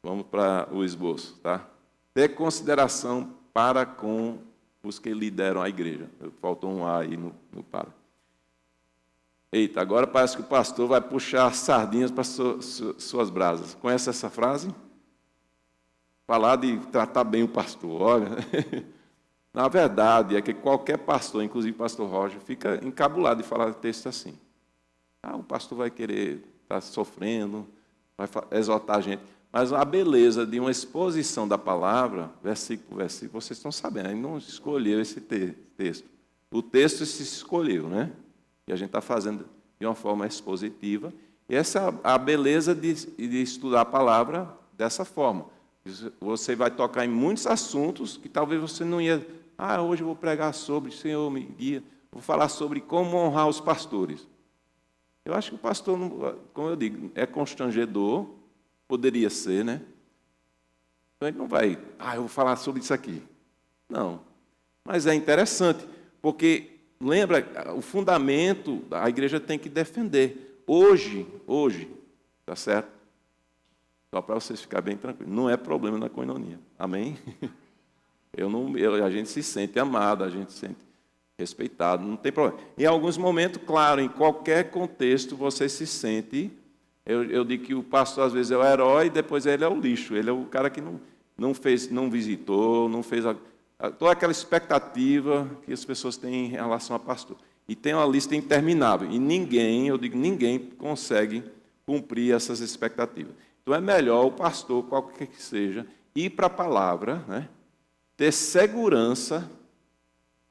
Vamos para o esboço, tá? Ter consideração para com os que lideram a igreja. Faltou um A aí no para. Eita, agora parece que o pastor vai puxar sardinhas para suas brasas. Conhece essa frase? Falar de tratar bem o pastor, olha. Na verdade, é que qualquer pastor, inclusive o pastor Roger, fica encabulado de falar texto assim. O pastor vai querer está sofrendo, vai exortar a gente. Mas a beleza de uma exposição da palavra, versículo por versículo, vocês estão sabendo, ele não escolheu esse texto. O texto se escolheu, né? E a gente está fazendo de uma forma expositiva. E essa é a beleza de estudar a palavra dessa forma. Você vai tocar em muitos assuntos que talvez você não ia... hoje eu vou pregar sobre, Senhor, me guia. Vou falar sobre como honrar os pastores. Eu acho que o pastor, como eu digo, é constrangedor, poderia ser, né? Então ele não vai, eu vou falar sobre isso aqui. Não. Mas é interessante, porque, lembra, o fundamento a igreja tem que defender. Hoje, tá certo? Só para vocês ficarem bem tranquilos, não é problema na koinonia. Amém? A gente se sente amado, a gente se sente respeitado, não tem problema. Em alguns momentos, claro, em qualquer contexto, você se sente... Eu digo que o pastor, às vezes, é o herói, e depois ele é o lixo. Ele é o cara que não visitou, não fez... toda aquela expectativa que as pessoas têm em relação a pastor. E tem uma lista interminável. E ninguém consegue cumprir essas expectativas. Então é melhor o pastor, qualquer que seja, ir para a palavra, né? Ter segurança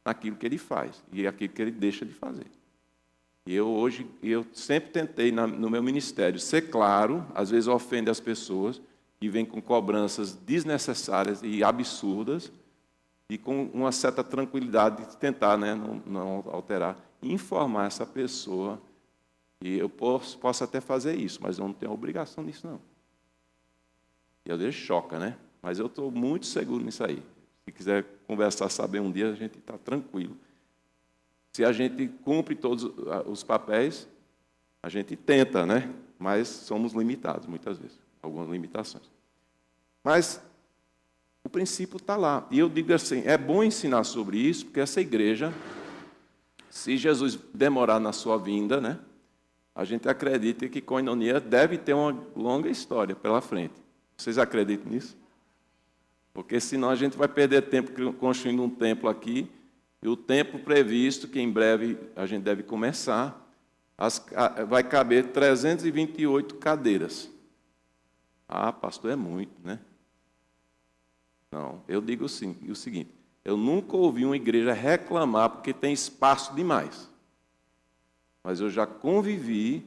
naquilo que ele faz e aquilo que ele deixa de fazer. E eu sempre tentei no meu ministério ser claro, às vezes ofende as pessoas, que vêm com cobranças desnecessárias e absurdas, e com uma certa tranquilidade de tentar, né, não alterar, e informar essa pessoa que eu posso até fazer isso, mas eu não tenho obrigação nisso, não. E às vezes choca, né? Mas eu estou muito seguro nisso aí. Se quiser conversar, saber um dia, a gente está tranquilo. Se a gente cumpre todos os papéis, a gente tenta, né? Mas somos limitados, muitas vezes, algumas limitações. Mas o princípio está lá. E eu digo assim, é bom ensinar sobre isso, porque essa igreja, se Jesus demorar na sua vinda, né? A gente acredita que koinonia deve ter uma longa história pela frente. Vocês acreditam nisso? Porque senão a gente vai perder tempo construindo um templo aqui, e o tempo previsto, que em breve a gente deve começar, vai caber 328 cadeiras. Pastor, é muito, né? Não, eu digo sim, o seguinte, eu nunca ouvi uma igreja reclamar porque tem espaço demais. Mas eu já convivi,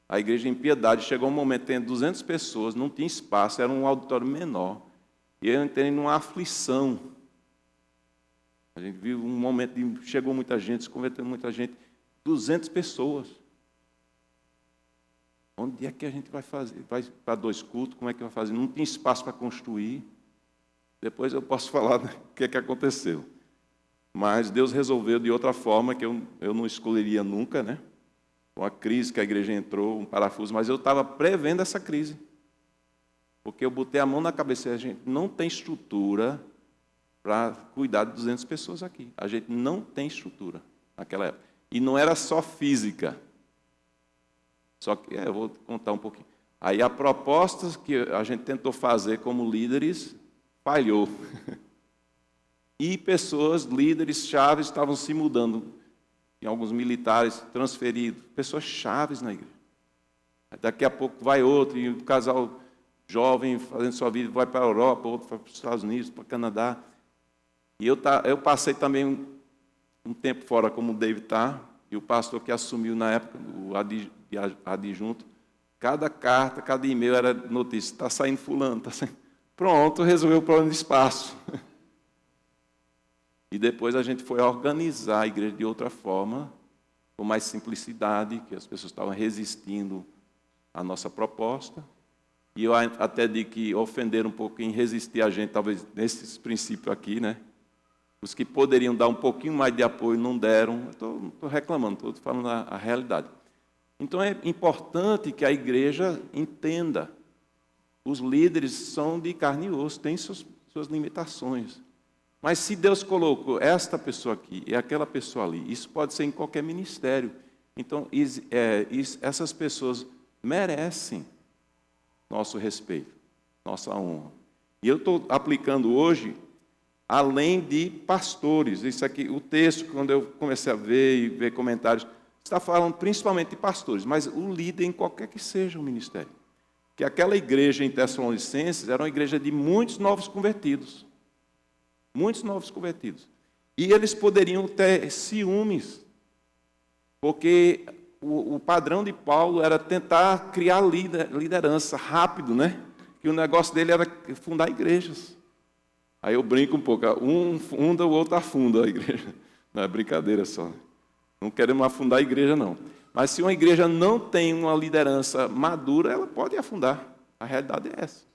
a igreja em Piedade, chegou um momento que tem 200 pessoas, não tinha espaço, era um auditório menor. E eu entrei numa aflição. A gente viu um momento de chegou muita gente, se converteu muita gente, 200 pessoas. Onde é que a gente vai fazer? Vai para 2 cultos, como é que vai fazer? Não tem espaço para construir. Depois eu posso falar o que é que aconteceu. Mas Deus resolveu de outra forma, que eu não escolheria nunca, né? Uma crise que a igreja entrou, um parafuso, mas eu estava prevendo essa crise. Porque eu botei a mão na cabeça e a gente não tem estrutura para cuidar de 200 pessoas aqui. A gente não tem estrutura naquela época. E não era só física. Só que, eu vou contar um pouquinho. Aí a proposta que a gente tentou fazer como líderes falhou. E pessoas, líderes chaves, estavam se mudando. Em alguns militares transferidos. Pessoas chaves na igreja. Daqui a pouco vai outro, e o casal jovem fazendo sua vida, vai para a Europa, outro vai para os Estados Unidos, para o Canadá. E eu passei também um tempo fora, como o David está, e o pastor que assumiu na época, o adjunto, cada carta, cada e-mail era notícia, está saindo fulano, está saindo... Pronto, resolveu o problema de espaço. E depois a gente foi organizar a igreja de outra forma, com mais simplicidade, que as pessoas estavam resistindo à nossa proposta. E eu até digo que ofenderam um pouco em resistir a gente, talvez nesses princípios aqui, né? Os que poderiam dar um pouquinho mais de apoio não deram. Estou reclamando, estou falando a realidade. Então é importante que a igreja entenda. Os líderes são de carne e osso, têm suas limitações. Mas se Deus colocou esta pessoa aqui e aquela pessoa ali, isso pode ser em qualquer ministério. Então essas pessoas merecem nosso respeito, nossa honra. E eu estou aplicando hoje, além de pastores, isso aqui, o texto, quando eu comecei a ver e ver comentários, está falando principalmente de pastores, mas o líder em qualquer que seja o ministério. Que aquela igreja em Tessalonicenses era uma igreja de muitos novos convertidos. Muitos novos convertidos. E eles poderiam ter ciúmes, porque o padrão de Paulo era tentar criar liderança rápido, né? Que o negócio dele era fundar igrejas. Aí eu brinco um pouco, um funda, o outro afunda a igreja. Não é brincadeira só. Não queremos afundar a igreja, não. Mas se uma igreja não tem uma liderança madura, ela pode afundar. A realidade é essa.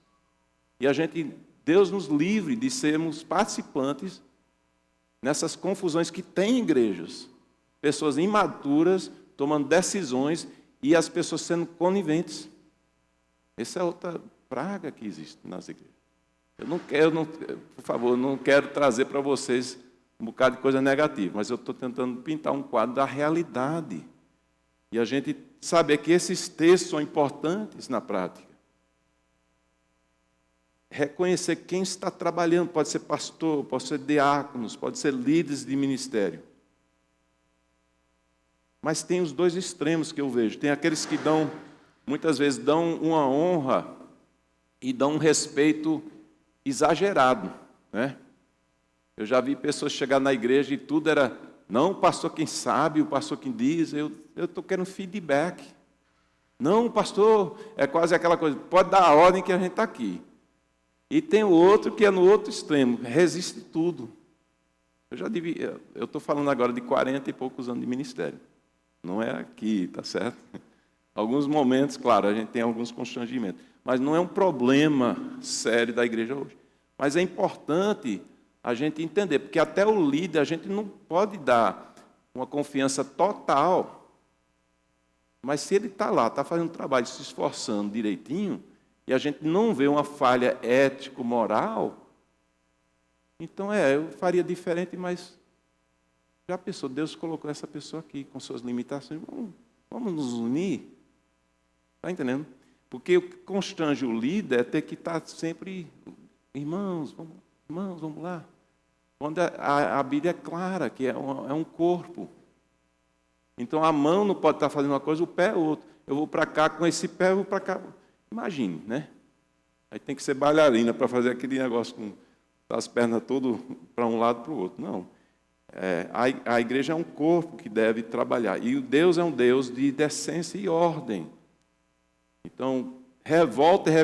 E Deus nos livre de sermos participantes nessas confusões que tem em igrejas. Pessoas imaturas tomando decisões e as pessoas sendo coniventes. Essa é outra praga que existe nas igrejas. Por favor, não quero trazer para vocês um bocado de coisa negativa, mas eu estou tentando pintar um quadro da realidade. E a gente saber que esses textos são importantes na prática. Reconhecer quem está trabalhando, pode ser pastor, pode ser diáconos, pode ser líderes de ministério. Mas tem os dois extremos que eu vejo. Tem aqueles que muitas vezes dão uma honra e dão um respeito exagerado, né? Eu já vi pessoas chegar na igreja e tudo era, não, o pastor quem sabe, o pastor quem diz, eu estou querendo feedback. Não, pastor, é quase aquela coisa, pode dar a ordem que a gente está aqui. E tem o outro que é no outro extremo, resiste tudo. Eu estou falando agora de 40 e poucos anos de ministério. Não é aqui, tá certo? Alguns momentos, claro, a gente tem alguns constrangimentos, mas não é um problema sério da igreja hoje. Mas é importante a gente entender, porque até o líder a gente não pode dar uma confiança total, mas se ele está lá, está fazendo trabalho, se esforçando direitinho, e a gente não vê uma falha ético-moral, então eu faria diferente, mas já pensou, Deus colocou essa pessoa aqui com suas limitações, vamos nos unir? Está entendendo? Porque o que constrange o líder é ter que estar sempre, irmãos, vamos lá. Quando a Bíblia é clara, que é um corpo. Então a mão não pode estar fazendo uma coisa, o pé é outra. Eu vou para cá com esse pé, eu vou para cá. Imagine, né? Aí tem que ser bailarina para fazer aquele negócio com as pernas todas para um lado e para o outro. Não. A igreja é um corpo que deve trabalhar. E o Deus é um Deus de decência e ordem. Então, revolta e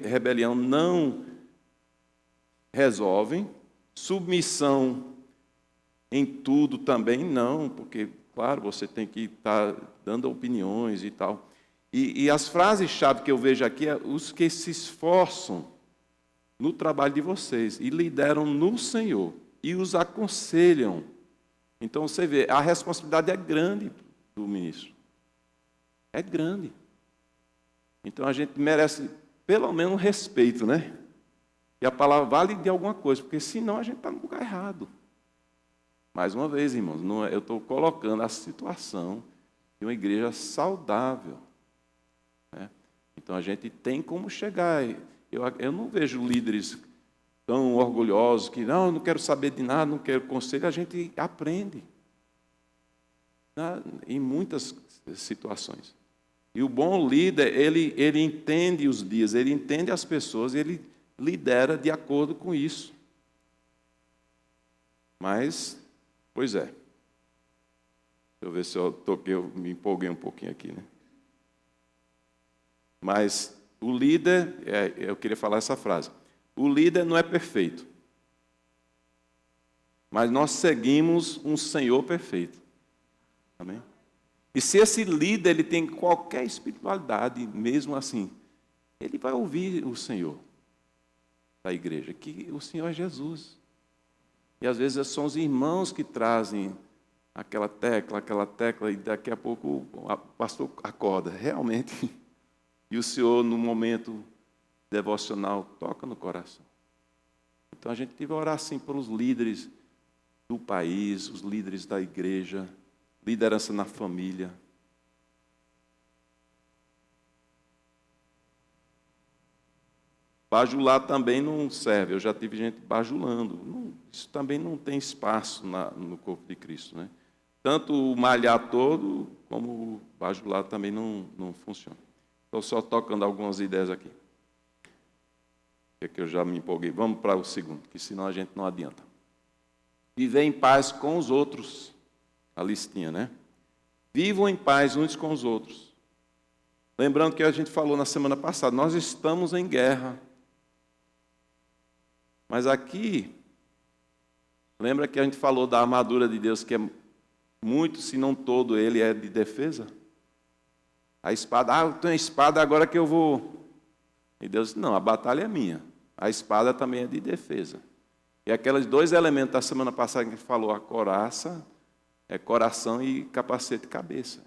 rebelião não resolvem. Submissão em tudo também não, porque, claro, você tem que estar dando opiniões e tal. E as frases-chave que eu vejo aqui é os que se esforçam no trabalho de vocês e lideram no Senhor e os aconselham. Então, você vê, a responsabilidade é grande do ministro. É grande. Então, a gente merece, pelo menos, um respeito, né? E a palavra vale de alguma coisa, porque senão a gente está no lugar errado. Mais uma vez, irmãos, eu estou colocando a situação de uma igreja saudável. Né? Então, a gente tem como chegar. Eu não vejo líderes tão orgulhosos que, não, eu não quero saber de nada, não quero conselho. A gente aprende. Em muitas situações. E o bom líder, ele entende os dias, ele entende as pessoas, ele lidera de acordo com isso. Mas, pois é. Deixa eu ver se eu me empolguei um pouquinho aqui, né? Mas o líder, eu queria falar essa frase. O líder não é perfeito. Mas nós seguimos um Senhor perfeito. Amém? E se esse líder ele tem qualquer espiritualidade, mesmo assim, ele vai ouvir o Senhor da igreja, que o Senhor é Jesus. E às vezes são os irmãos que trazem aquela tecla, e daqui a pouco o pastor acorda, realmente. E o Senhor, no momento devocional, toca no coração. Então a gente deve orar assim pelos líderes do país, os líderes da igreja, liderança na família. Bajular também não serve. Eu já tive gente bajulando. Isso também não tem espaço no corpo de Cristo, né? tanto o malhar todo, como o bajular também não funciona. Estou só tocando algumas ideias aqui. É que eu já me empolguei. Vamos para o segundo, que senão a gente não adianta. Viver em paz com os outros. A listinha, né? Vivam em paz uns com os outros. Lembrando que a gente falou na semana passada, nós estamos em guerra. Mas aqui, lembra que a gente falou da armadura de Deus, que é muito, se não todo, ele é de defesa? A espada, eu tenho a espada, agora que eu vou... E Deus disse, não, a batalha é minha. A espada também é de defesa. E aqueles dois elementos da semana passada que a gente falou, a coraça, coração e capacete cabeça.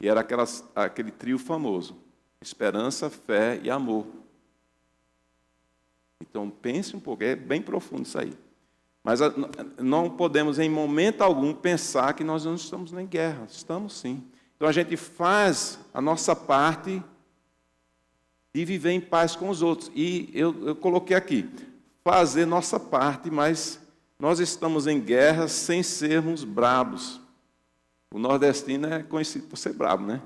E era aquele trio famoso, esperança, fé e amor. Então pense um pouco, é bem profundo isso aí. Mas não podemos em momento algum pensar que nós não estamos em guerra, estamos sim. Então a gente faz a nossa parte de viver em paz com os outros. E eu coloquei aqui, fazer nossa parte, mas nós estamos em guerra sem sermos brabos. O nordestino é conhecido por ser brabo, né?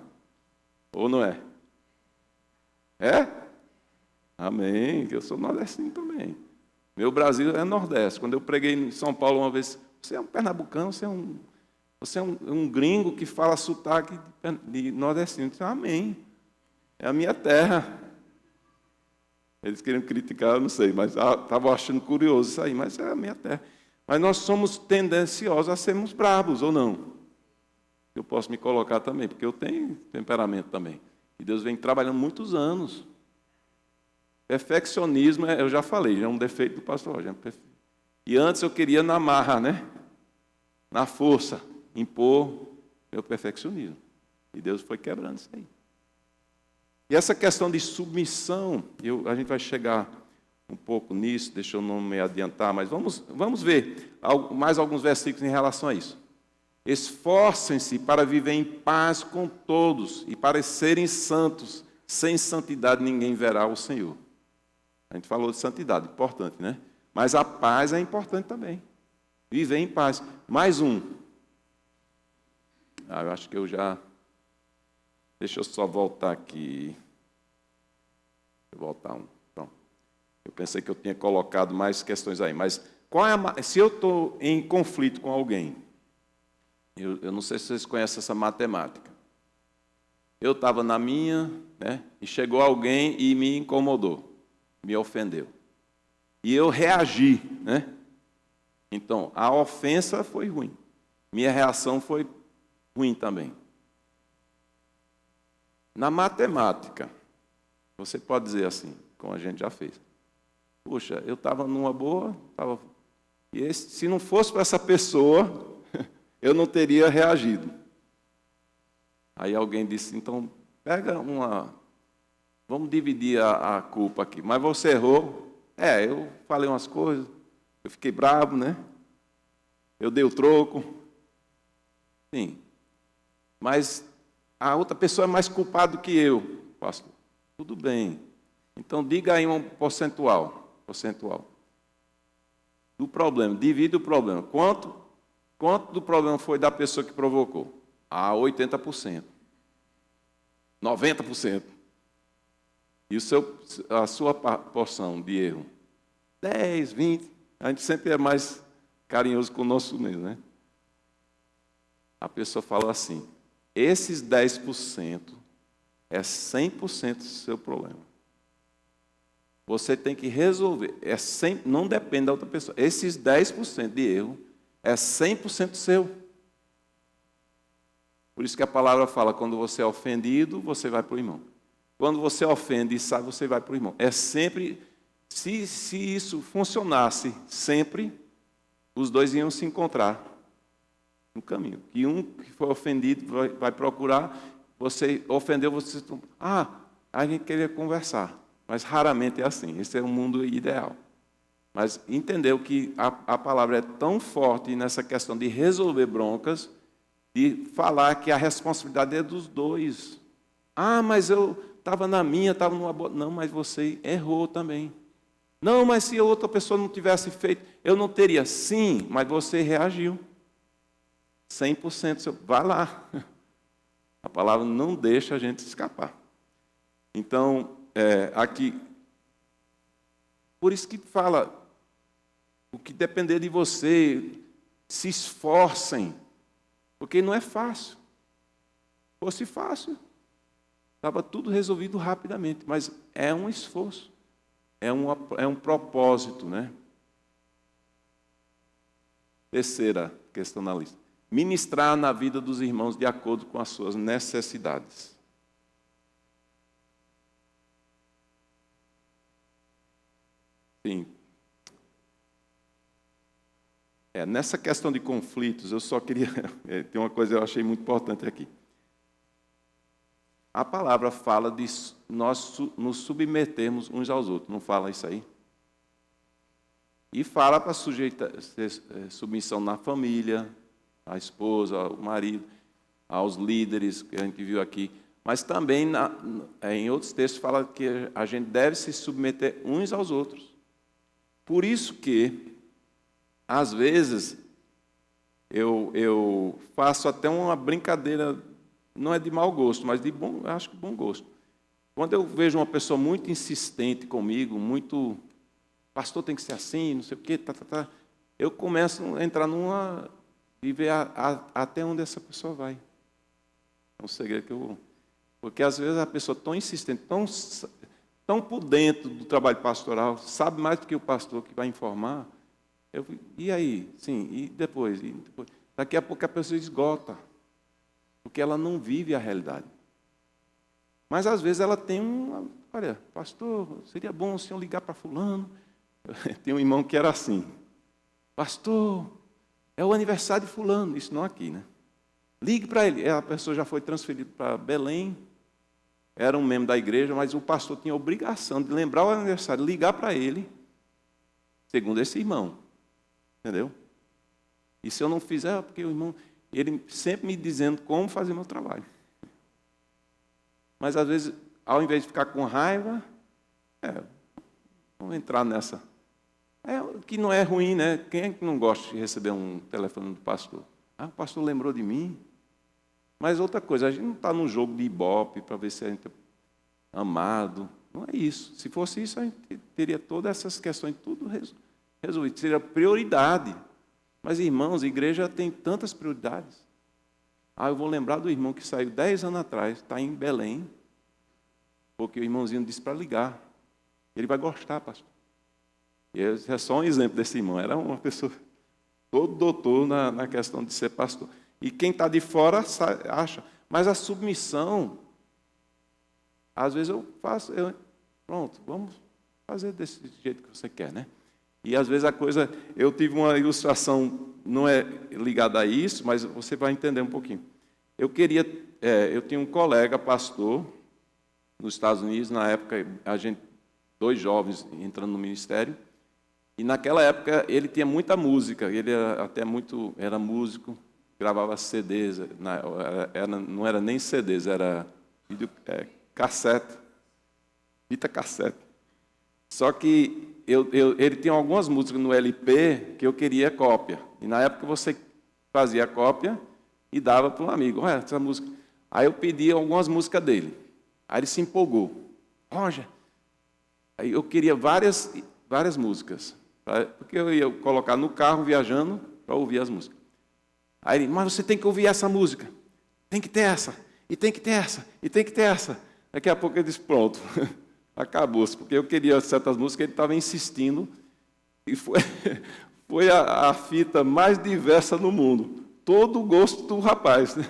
Ou não é? É? Amém, eu sou nordestino também. Meu Brasil é Nordeste. Quando eu preguei em São Paulo uma vez, você é um pernambucano, você é um gringo que fala sotaque de nordestino. Eu disse, amém, é a minha terra. Eles queriam criticar, eu não sei, mas estavam achando curioso isso aí, mas é a minha terra. Mas nós somos tendenciosos a sermos bravos, ou não? Eu posso me colocar também, porque eu tenho temperamento também. E Deus vem trabalhando muitos anos. Perfeccionismo, eu já falei, é um defeito do pastor Roger. E antes eu queria na marra, né? Na força, impor meu perfeccionismo. E Deus foi quebrando isso aí. E essa questão de submissão, a gente vai chegar um pouco nisso, deixa eu não me adiantar, mas vamos ver mais alguns versículos em relação a isso. Esforcem-se para viver em paz com todos e para serem santos. Sem santidade ninguém verá o Senhor. A gente falou de santidade, importante, né? Mas a paz é importante também. Viver em paz. Mais um. Eu acho que eu já... Deixa eu só voltar aqui. Vou voltar um. Pronto. Eu pensei que eu tinha colocado mais questões aí. Mas se eu estou em conflito com alguém, eu não sei se vocês conhecem essa matemática. Eu estava na minha, né? E chegou alguém e me incomodou. Me ofendeu. E eu reagi, né? Então, a ofensa foi ruim. Minha reação foi ruim também. Na matemática, você pode dizer assim, como a gente já fez. Puxa, eu estava numa boa, e se não fosse para essa pessoa, eu não teria reagido. Aí alguém disse, então, pega uma... Vamos dividir a culpa aqui. Mas você errou. Eu falei umas coisas, eu fiquei bravo, né? Eu dei o troco. Sim. Mas a outra pessoa é mais culpada do que eu, pastor. Tudo bem. Então, diga aí um percentual do problema. Divide o problema. Quanto do problema foi da pessoa que provocou? 80%. 90%. E a sua porção de erro? 10, 20. A gente sempre é mais carinhoso conosco mesmo, né? A pessoa fala assim, esses 10% é 100% do seu problema. Você tem que resolver. Não depende da outra pessoa. Esses 10% de erro é 100% seu. Por isso que a palavra fala, quando você é ofendido, você vai para o irmão. Quando você ofende e sai, você vai para o irmão. É sempre, se isso funcionasse sempre, os dois iam se encontrar no caminho. E um que foi ofendido vai procurar, você ofendeu, você... a gente queria conversar. Mas raramente é assim. Esse é o mundo ideal. Mas entendeu que a palavra é tão forte nessa questão de resolver broncas, de falar que a responsabilidade é dos dois. Mas eu estava na minha, estava numa boa... Não, mas você errou também. Não, mas se a outra pessoa não tivesse feito, eu não teria. Sim, mas você reagiu. 100%, vá lá. A palavra não deixa a gente escapar. Então, aqui, por isso que fala, o que depender de você, se esforcem, porque não é fácil. Se fosse fácil, estava tudo resolvido rapidamente, mas é um esforço, é um propósito, né? Terceira questão na lista. Ministrar na vida dos irmãos de acordo com as suas necessidades. Sim. Nessa questão de conflitos, eu só queria... tem uma coisa que eu achei muito importante aqui. A palavra fala de nós nos submetermos uns aos outros. Não fala isso aí? E fala para submissão na família, a esposa, o marido, aos líderes que a gente viu aqui. Mas também, em outros textos, fala que a gente deve se submeter uns aos outros. Por isso que, às vezes, eu faço até uma brincadeira, não é de mau gosto, mas de bom, acho que bom gosto. Quando eu vejo uma pessoa muito insistente comigo, muito, pastor tem que ser assim, não sei o quê, eu começo a entrar numa e ver até onde essa pessoa vai. É um segredo que eu... Porque, às vezes, a pessoa tão insistente, tão por dentro do trabalho pastoral, sabe mais do que o pastor que vai informar. E aí? Sim, e depois? Daqui a pouco a pessoa esgota, porque ela não vive a realidade. Mas, às vezes, ela tem olha, pastor, seria bom o senhor ligar para fulano. Tem um irmão que era assim, pastor, é o aniversário de fulano, isso não aqui, né? Ligue para ele. A pessoa já foi transferida para Belém, era um membro da igreja, mas o pastor tinha a obrigação de lembrar o aniversário, ligar para ele, segundo esse irmão. Entendeu? E se eu não fizer, porque o irmão, ele sempre me dizendo como fazer meu trabalho. Mas, às vezes, ao invés de ficar com raiva, vamos entrar nessa. Que não é ruim, né? Quem é que não gosta de receber um telefone do pastor? O pastor lembrou de mim. Mas outra coisa, a gente não está num jogo de ibope para ver se a gente é amado. Não é isso. Se fosse isso, a gente teria todas essas questões tudo resolvido. Seria prioridade. Mas, irmãos, a igreja tem tantas prioridades. Eu vou lembrar do irmão que saiu 10 anos atrás, está em Belém, porque o irmãozinho disse para ligar. Ele vai gostar, pastor. E é só um exemplo desse irmão. Era uma pessoa, todo doutor na questão de ser pastor. E quem está de fora acha. Mas a submissão, às vezes eu faço, pronto, vamos fazer desse jeito que você quer, né? E às vezes a coisa, eu tive uma ilustração, não é ligada a isso, mas você vai entender um pouquinho. Eu tinha um colega pastor nos Estados Unidos, na época, dois jovens entrando no ministério, e naquela época ele tinha muita música, ele era músico, gravava CDs, não era nem CDs, era cassete, fita cassete. Só que ele tinha algumas músicas no LP que eu queria cópia. E na época você fazia a cópia e dava para um amigo. Olha, essa música. Aí eu pedi algumas músicas dele. Aí ele se empolgou. Roger, aí eu queria várias músicas. Porque eu ia colocar no carro viajando para ouvir as músicas. Aí ele, mas você tem que ouvir essa música. Tem que ter essa. E tem que ter essa. E tem que ter essa. Daqui a pouco ele disse, pronto. Acabou-se, porque eu queria certas músicas, ele estava insistindo, e foi a fita mais diversa no mundo. Todo o gosto do rapaz. Né?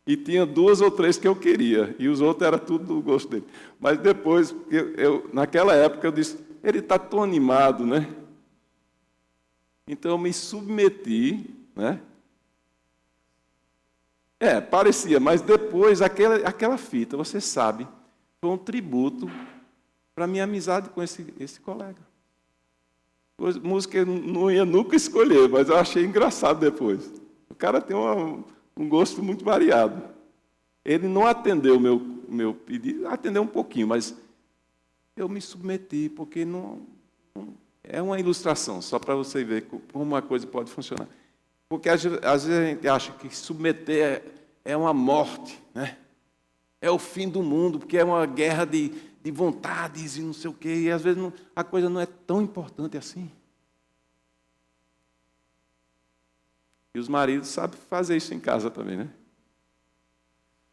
E tinha 2 ou 3 que eu queria, e os outros eram tudo do gosto dele. Mas depois, naquela época, eu disse, ele está tão animado, né? Então eu me submeti, né? Parecia, mas depois, aquela fita, você sabe, foi um tributo para a minha amizade com esse colega. Música eu não ia nunca escolher, mas eu achei engraçado depois. O cara tem um gosto muito variado. Ele não atendeu o meu pedido, atendeu um pouquinho, mas eu me submeti, porque não é uma ilustração, só para você ver como uma coisa pode funcionar. Porque às vezes a gente acha que submeter é uma morte, né? É o fim do mundo, porque é uma guerra de vontades e não sei o quê. E às vezes a coisa não é tão importante assim. E os maridos sabem fazer isso em casa também, né?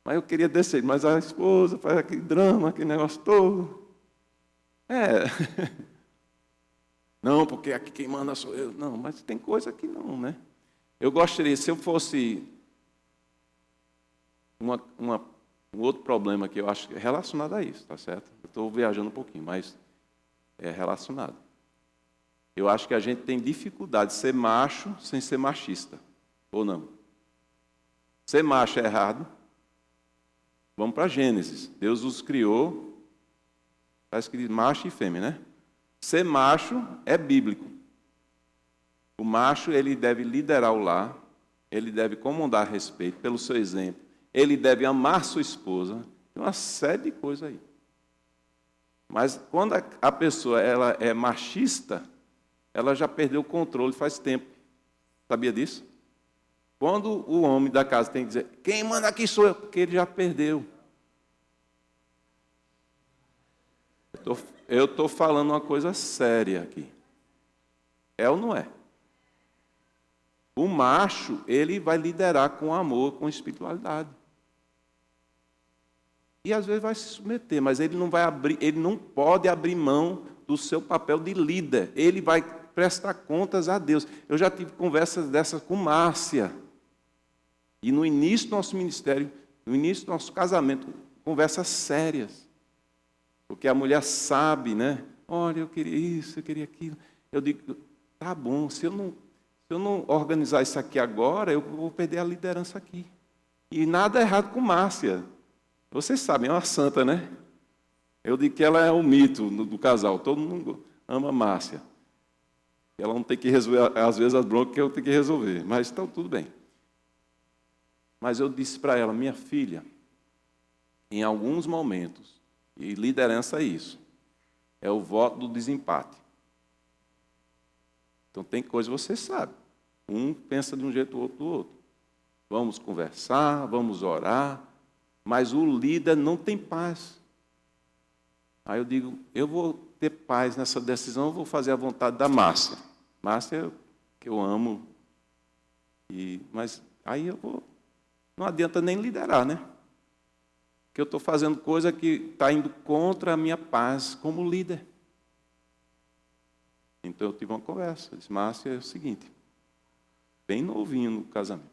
Mas eu queria descer, mas a esposa faz aquele drama, aquele negócio todo. Não, porque aqui quem manda sou eu. Não, mas tem coisa que não, né? Eu gostaria, se eu fosse um outro problema que eu acho que é relacionado a isso, tá certo? Eu estou viajando um pouquinho, mas é relacionado. Eu acho que a gente tem dificuldade de ser macho sem ser machista, ou não? Ser macho é errado. Vamos para Gênesis. Deus os criou, está escrito macho e fêmea, né? Ser macho é bíblico. O macho, ele deve liderar o lar, ele deve comandar a respeito pelo seu exemplo, ele deve amar sua esposa, tem uma série de coisas aí. Mas quando a pessoa ela é machista, ela já perdeu o controle faz tempo. Sabia disso? Quando o homem da casa tem que dizer, quem manda aqui sou eu, porque ele já perdeu. Eu estou falando uma coisa séria aqui. É ou não é? O macho, ele vai liderar com amor, com espiritualidade. E às vezes vai se submeter, mas ele não pode abrir mão do seu papel de líder. Ele vai prestar contas a Deus. Eu já tive conversas dessas com Márcia. E no início do nosso ministério, no início do nosso casamento, conversas sérias. Porque a mulher sabe, né? Olha, eu queria isso, eu queria aquilo. Eu digo, tá bom, se eu não organizar isso aqui agora, eu vou perder a liderança aqui. E nada errado com Márcia. Vocês sabem, é uma santa, né? Eu digo que ela é o mito do casal. Todo mundo ama Márcia. Ela não tem que resolver, às vezes, as broncas que eu tenho que resolver. Mas está tudo bem. Mas eu disse para ela, minha filha, em alguns momentos, e liderança é isso, é o voto do desempate. Então tem coisa que você sabe. Um pensa de um jeito, o outro do outro. Vamos conversar, vamos orar, mas o líder não tem paz. Aí eu digo, eu vou ter paz nessa decisão, eu vou fazer a vontade da Márcia. Márcia, que eu amo, mas aí eu vou... Não adianta nem liderar, né? Porque eu estou fazendo coisa que está indo contra a minha paz como líder. Então eu tive uma conversa. Eu disse, Márcia, é o seguinte, bem novinho no casamento.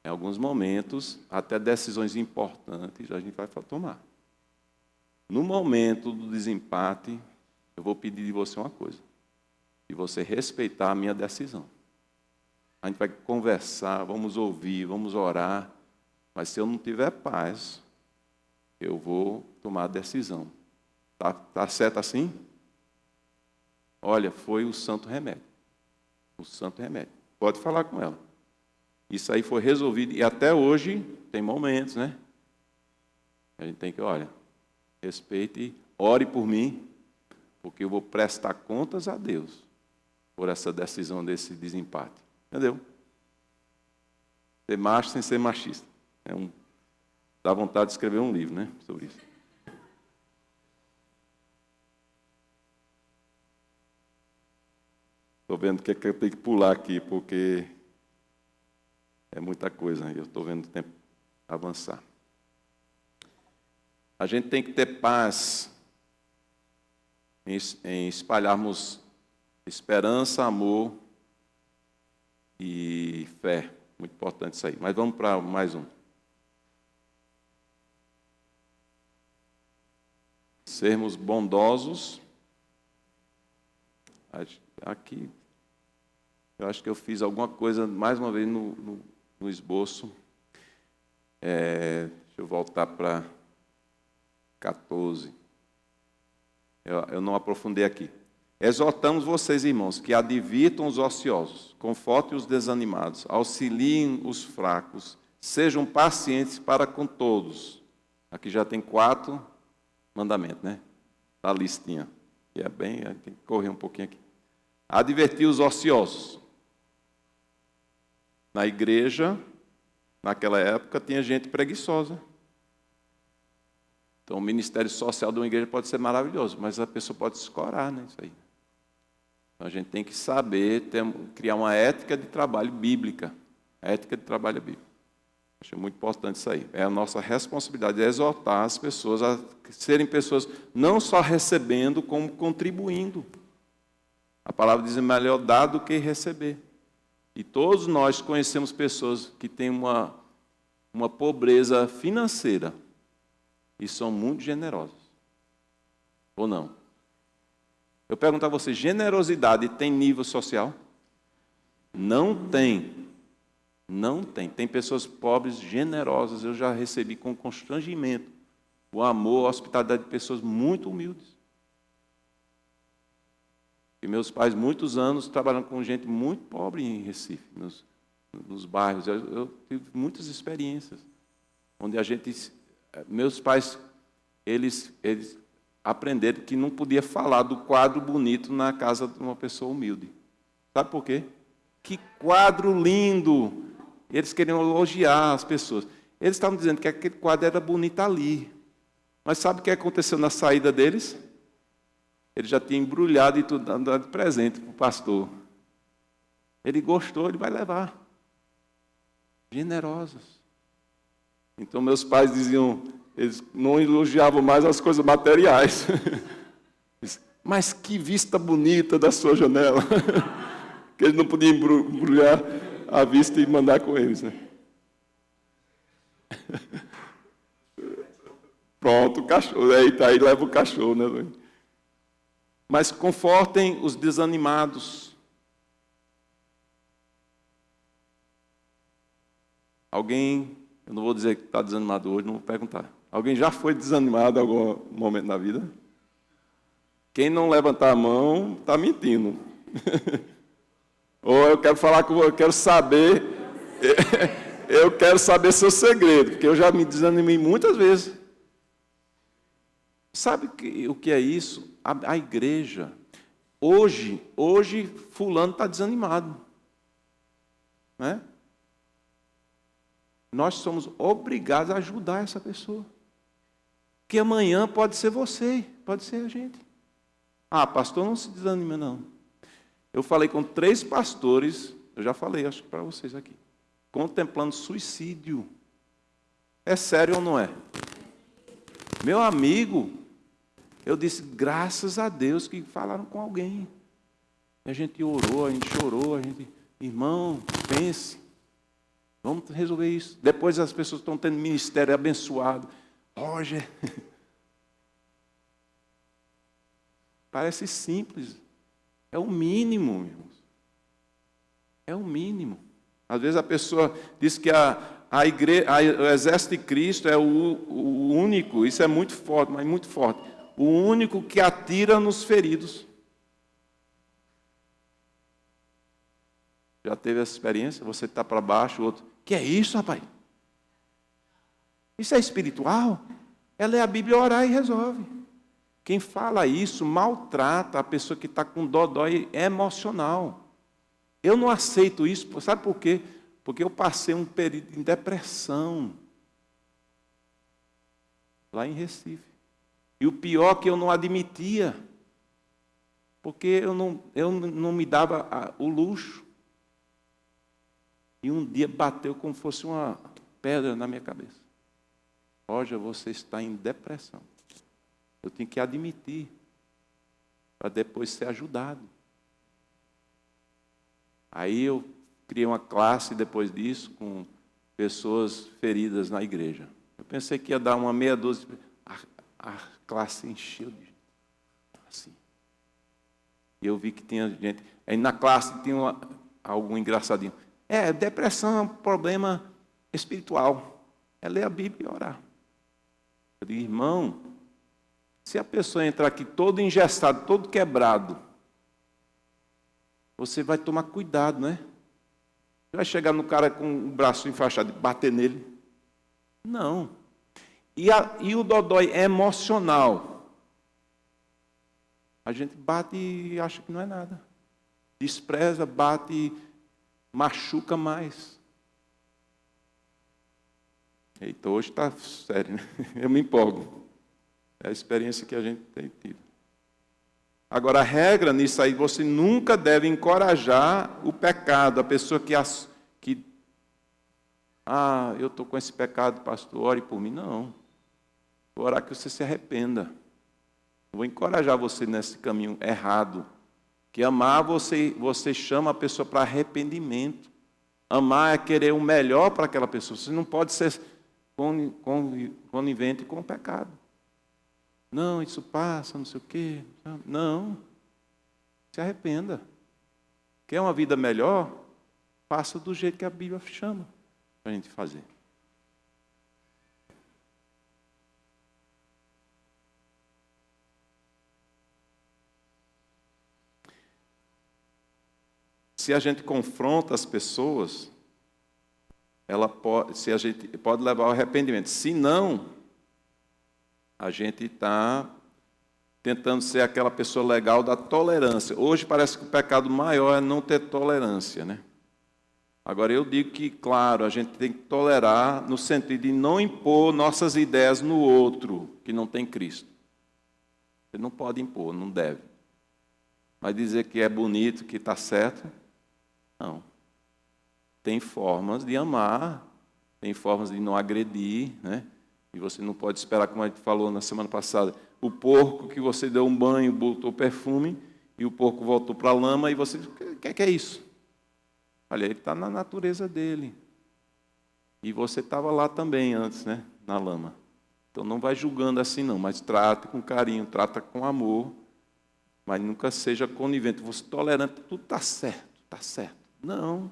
Em alguns momentos, até decisões importantes, a gente vai tomar. No momento do desempate, eu vou pedir de você uma coisa. De você respeitar a minha decisão. A gente vai conversar, vamos ouvir, vamos orar. Mas se eu não tiver paz, eu vou tomar a decisão. Tá certo assim? Olha, foi o santo remédio. O santo remédio. Pode falar com ela. Isso aí foi resolvido. E até hoje, tem momentos, né? A gente tem que, olha, respeite, ore por mim, porque eu vou prestar contas a Deus por essa decisão desse desempate. Entendeu? Ser macho sem ser machista. Dá vontade de escrever um livro, né? Sobre isso. Estou vendo que eu tenho que pular aqui, porque é muita coisa. Eu estou vendo o tempo avançar. A gente tem que ter paz em espalharmos esperança, amor e fé. Muito importante isso aí. Mas vamos para mais um. Sermos bondosos. Aqui, eu acho que eu fiz alguma coisa, mais uma vez, no esboço. Deixa eu voltar para 14. Eu não aprofundei aqui. Exortamos vocês, irmãos, que advirtam os ociosos, confortem os desanimados, auxiliem os fracos, sejam pacientes para com todos. Aqui já tem 4 mandamentos, né? Da listinha. E tem que correr um pouquinho aqui. Advertir os ociosos. Na igreja, naquela época, tinha gente preguiçosa. Então, o ministério social de uma igreja pode ser maravilhoso, mas a pessoa pode escorar nisso aí. Então, a gente tem que saber criar uma ética de trabalho bíblica. A ética de trabalho bíblico. Acho muito importante isso aí. É a nossa responsabilidade, exortar as pessoas a serem pessoas não só recebendo, como contribuindo. A palavra diz: é melhor dar do que receber. E todos nós conhecemos pessoas que têm uma pobreza financeira e são muito generosas. Ou não? Eu pergunto a você, generosidade tem nível social? Não tem. Não tem. Tem pessoas pobres, generosas. Eu já recebi com constrangimento o amor, a hospitalidade de pessoas muito humildes. E meus pais, muitos anos, trabalhando com gente muito pobre em Recife, nos bairros. Eu tive muitas experiências, onde meus pais, eles aprenderam que não podia falar do quadro bonito na casa de uma pessoa humilde. Sabe por quê? Que quadro lindo! Eles queriam elogiar as pessoas. Eles estavam dizendo que aquele quadro era bonito ali. Mas sabe o que aconteceu na saída deles? Ele já tinha embrulhado e tudo, dando de presente para o pastor. Ele gostou, ele vai levar. Generosos. Então, meus pais diziam, eles não elogiavam mais as coisas materiais. Mas que vista bonita da sua janela. Que eles não podiam embrulhar a vista e mandar com eles, né? Pronto, o cachorro. Aí leva o cachorro, né, Luiz? Mas confortem os desanimados. Alguém, eu não vou dizer que está desanimado hoje, não vou perguntar. Alguém já foi desanimado em algum momento na vida? Quem não levantar a mão está mentindo. Ou eu quero falar com você, eu quero saber, eu quero saber seu segredo, porque eu já me desanimei muitas vezes. Sabe o que é isso? A igreja, hoje fulano está desanimado. Né? Nós somos obrigados a ajudar essa pessoa. Que amanhã pode ser você, pode ser a gente. Ah, pastor, não se desanima não. Eu falei com 3 pastores, eu já falei, acho que para vocês aqui, contemplando suicídio. É sério ou não é? Meu amigo, eu disse, graças a Deus que falaram com alguém. E a gente orou, a gente chorou, irmão, pense, vamos resolver isso. Depois as pessoas estão tendo ministério abençoado. Roger, parece simples. É o mínimo, irmãos. É o mínimo. Às vezes a pessoa diz que o exército de Cristo é o único, isso é muito forte, mas muito forte, o único que atira nos feridos. Já teve essa experiência? Você está para baixo, o outro, que é isso, rapaz? Isso é espiritual? Ela é a Bíblia, orar e resolve. Quem fala isso maltrata a pessoa que está com dodói emocional. Eu não aceito isso, sabe por quê? Porque eu passei um período em depressão, lá em Recife. E o pior é que eu não admitia, porque eu não me dava o luxo. E um dia bateu como se fosse uma pedra na minha cabeça. Roger, você está em depressão. Eu tenho que admitir, para depois ser ajudado. Aí eu criei uma classe depois disso, com pessoas feridas na igreja. Eu pensei que ia dar uma meia dúzia, a classe encheu de gente, assim. E eu vi que tinha gente, aí na classe tinha algo engraçadinho. Depressão é um problema espiritual. É ler a Bíblia e orar. Eu digo, irmão, se a pessoa entrar aqui todo engessado, todo quebrado, você vai tomar cuidado, né? Você vai chegar no cara com o braço enfaixado e bater nele? Não. E o dodói emocional? A gente bate e acha que não é nada. Despreza, bate, machuca mais. Eita, hoje está sério, né? Eu me empolgo. É a experiência que a gente tem tido. Agora, a regra nisso aí, você nunca deve encorajar o pecado. A pessoa que eu estou com esse pecado, pastor, ore por mim. Não. Vou orar que você se arrependa. Não vou encorajar você nesse caminho errado. Que amar, você chama a pessoa para arrependimento. Amar é querer o melhor para aquela pessoa. Você não pode ser conivente com o pecado. Não, isso passa, não sei o quê. Não. Se arrependa. Quer uma vida melhor? Faça do jeito que a Bíblia chama para a gente fazer. Se a gente confronta as pessoas, a gente pode levar ao arrependimento. Se não, a gente está tentando ser aquela pessoa legal da tolerância. Hoje parece que o pecado maior é não ter tolerância, né? Agora eu digo que, claro, a gente tem que tolerar no sentido de não impor nossas ideias no outro que não tem Cristo. Você não pode impor, não deve. Mas dizer que é bonito, que está certo, não. Tem formas de amar, tem formas de não agredir, né? E você não pode esperar, como a gente falou na semana passada, o porco que você deu um banho, botou perfume, e o porco voltou para a lama, e você diz, o que é isso? Olha, ele está na natureza dele. E você estava lá também antes, né? Na lama. Então não vai julgando assim não, mas trata com carinho, trata com amor, mas nunca seja conivente. Você tolerante, tudo está certo, está certo. Não,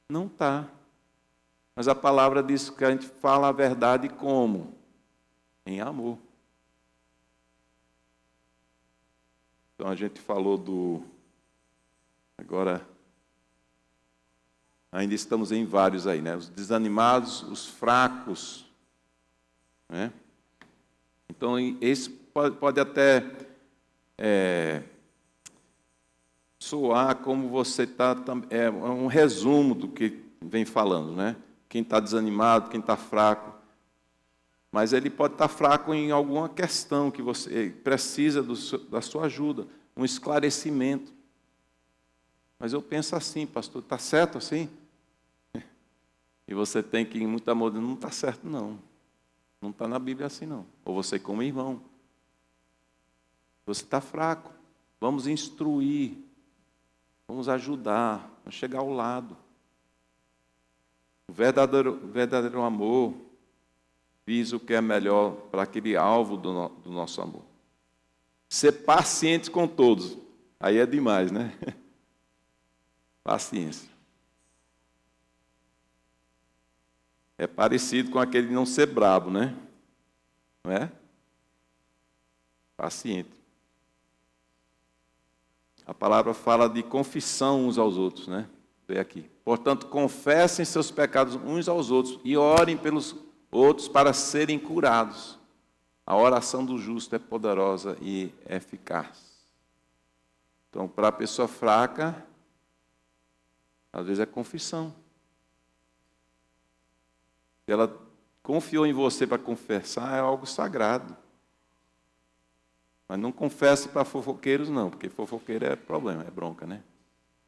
não está. Mas a palavra diz que a gente fala a verdade como? Em amor. Então a gente falou agora, ainda estamos em vários aí, né? Os desanimados, os fracos, né? Então esse pode até soar como você está, é um resumo do que vem falando, né? Quem está desanimado, quem está fraco. Mas ele pode estar fraco em alguma questão que você precisa da sua ajuda, um esclarecimento. Mas eu penso assim, pastor, está certo assim? E você tem que, em muito amor, não está certo não. Não está na Bíblia assim não. Ou você como irmão. Você está fraco. Vamos instruir. Vamos ajudar. Vamos chegar ao lado. O verdadeiro amor visa o que é melhor para aquele alvo do nosso amor. Ser paciente com todos. Aí é demais, né? Paciência. É parecido com aquele não ser brabo, né? Não é? Paciente. A palavra fala de confissão uns aos outros, né? Vê aqui. Portanto, confessem seus pecados uns aos outros e orem pelos outros para serem curados. A oração do justo é poderosa e eficaz. Então, para a pessoa fraca, às vezes é confissão. Se ela confiou em você para confessar, é algo sagrado. Mas não confesse para fofoqueiros, não, porque fofoqueiro é problema, é bronca, né?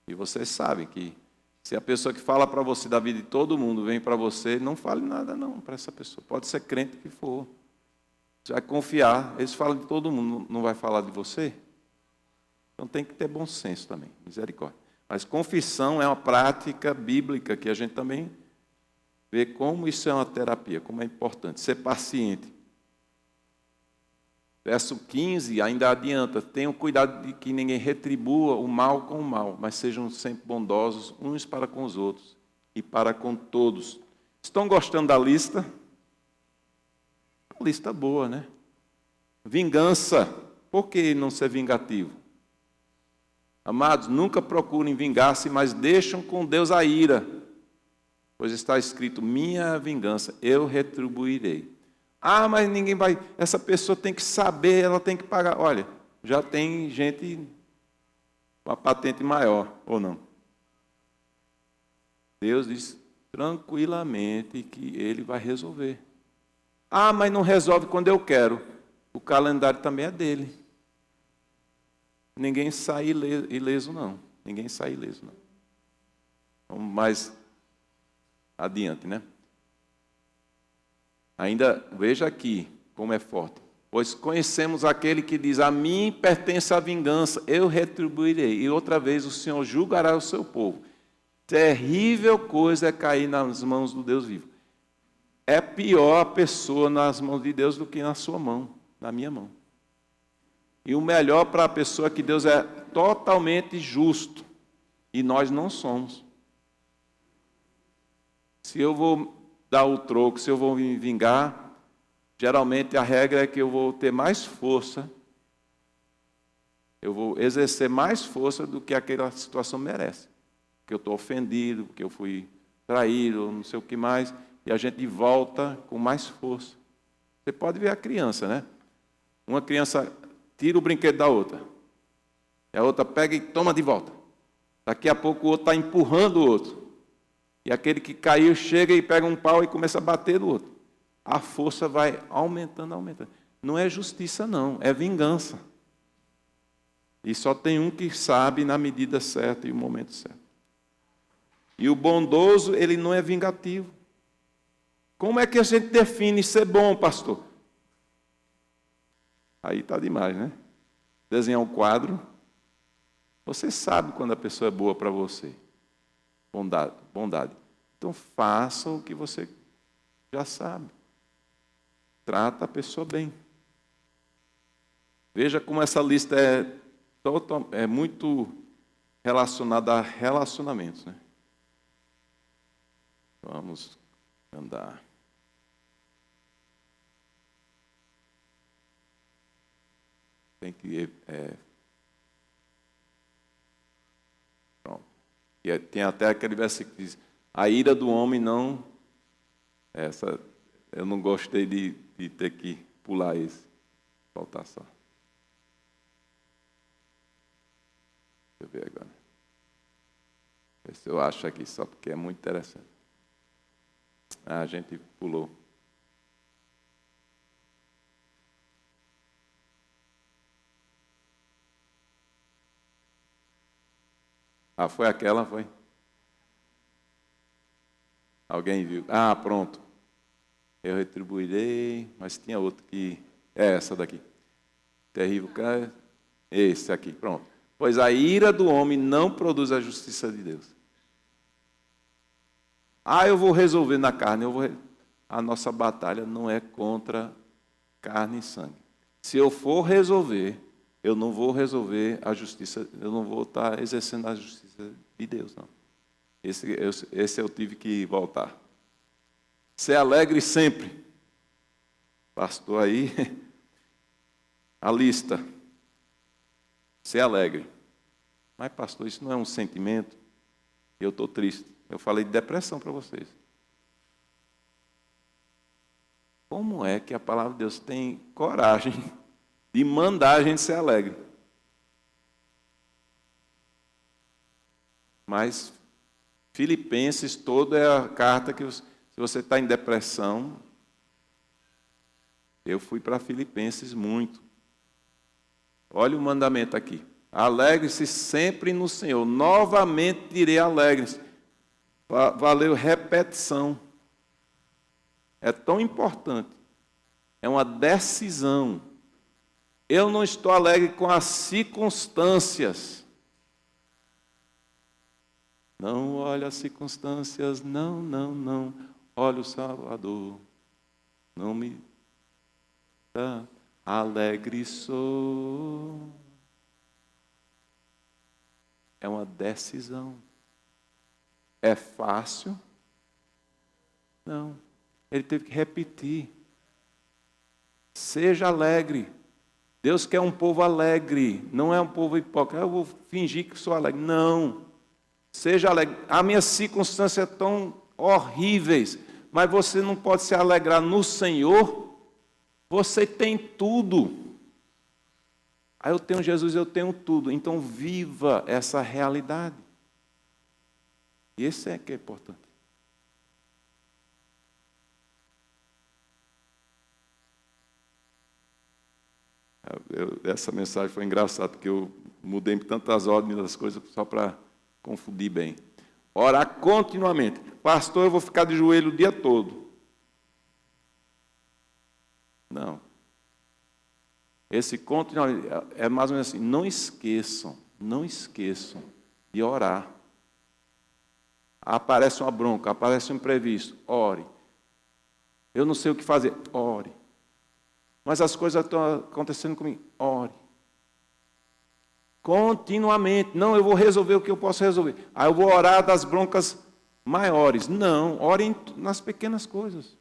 E vocês sabem que se a pessoa que fala para você da vida de todo mundo vem para você, não fale nada não para essa pessoa. Pode ser crente que for. Você vai confiar, eles falam de todo mundo, não vai falar de você? Então tem que ter bom senso também, misericórdia. Mas confissão é uma prática bíblica que a gente também vê como isso é uma terapia, como é importante. Ser paciente. Verso 15 ainda adianta, tenham cuidado de que ninguém retribua o mal com o mal, mas sejam sempre bondosos uns para com os outros e para com todos. Estão gostando da lista? Uma lista boa, né? Vingança. Por que não ser vingativo? Amados, nunca procurem vingar-se, mas deixam com Deus a ira. Pois está escrito, minha vingança, eu retribuirei. Ah, mas ninguém vai... Essa pessoa tem que saber, ela tem que pagar. Olha, já tem gente com a patente maior, ou não? Deus diz, tranquilamente que Ele vai resolver. Ah, mas não resolve quando eu quero. O calendário também é dele. Ninguém sai ileso, não. Ninguém sai ileso, não. Vamos mais adiante, né? Ainda, veja aqui como é forte. Pois conhecemos aquele que diz, a mim pertence a vingança, eu retribuirei. E outra vez o Senhor julgará o seu povo. Terrível coisa é cair nas mãos do Deus vivo. É pior a pessoa nas mãos de Deus do que na sua mão, na minha mão. E o melhor para a pessoa é que Deus é totalmente justo. E nós não somos. Se eu vou dar o troco, se eu vou me vingar, geralmente a regra é que eu vou ter mais força, eu vou exercer mais força do que aquela situação merece. Porque eu estou ofendido, porque eu fui traído, não sei o que mais, e a gente volta com mais força. Você pode ver a criança, né? Uma criança tira o brinquedo da outra, e a outra pega e toma de volta. Daqui a pouco o outro está empurrando o outro. E aquele que caiu chega e pega um pau e começa a bater no outro. A força vai aumentando, aumentando. Não é justiça, não, é vingança. E só tem um que sabe na medida certa e no momento certo. E o bondoso, ele não é vingativo. Como é que a gente define ser bom, pastor? Aí está demais, né? Desenhar um quadro. Você sabe quando a pessoa é boa para você. Bondade. Então faça o que você já sabe. Trata a pessoa bem. Veja como essa lista é muito relacionada a relacionamentos, né? Vamos andar. Tem que pronto. E tem até aquele versículo que diz: a ira do homem não. Essa eu não gostei de ter que pular esse. Faltar só. Deixa eu ver agora. Ver se eu acho aqui só porque é muito interessante. Ah, a gente pulou. Ah, foi aquela, foi? Alguém viu? Ah, pronto. Eu retribuirei, mas tinha outro que... É essa daqui. Terrível cara. Esse aqui, pronto. Pois a ira do homem não produz a justiça de Deus. Ah, eu vou resolver na carne. A nossa batalha não é contra carne e sangue. Se eu for resolver, eu não vou resolver a justiça, eu não vou estar exercendo a justiça de Deus, não. Esse eu tive que voltar. Ser alegre sempre. Pastor aí, a lista. Ser alegre. Mas, pastor, isso não é um sentimento? Eu estou triste. Eu falei de depressão para vocês. Como é que a palavra de Deus tem coragem de mandar a gente ser alegre? Mas Filipenses, toda é a carta que, se você está em depressão, eu fui para Filipenses muito. Olha o mandamento aqui. Alegre-se sempre no Senhor. Novamente direi alegre-se. Valeu repetição. É tão importante. É uma decisão. Eu não estou alegre com as circunstâncias. Não olha as circunstâncias, não. Olha o Salvador. Não me dá. Alegre sou. É uma decisão. É fácil? Não. Ele teve que repetir. Seja alegre. Deus quer um povo alegre. Não é um povo hipócrita. Eu vou fingir que sou alegre. Não. Seja alegre. As minhas circunstâncias estão horríveis. Mas você não pode se alegrar no Senhor. Você tem tudo. Aí eu tenho Jesus, eu tenho tudo. Então viva essa realidade. E esse é que é importante. Essa mensagem foi engraçada, porque eu mudei tantas ordens das coisas só para confundir bem. Orar continuamente. Pastor, eu vou ficar de joelho o dia todo. Não. Esse continuamente é mais ou menos assim, não esqueçam de orar. Aparece uma bronca, aparece um imprevisto, ore. Eu não sei o que fazer, ore. Mas as coisas estão acontecendo comigo, ore. Continuamente, não, eu vou resolver o que eu posso resolver. Aí eu vou orar das broncas maiores. Não, ore nas pequenas coisas.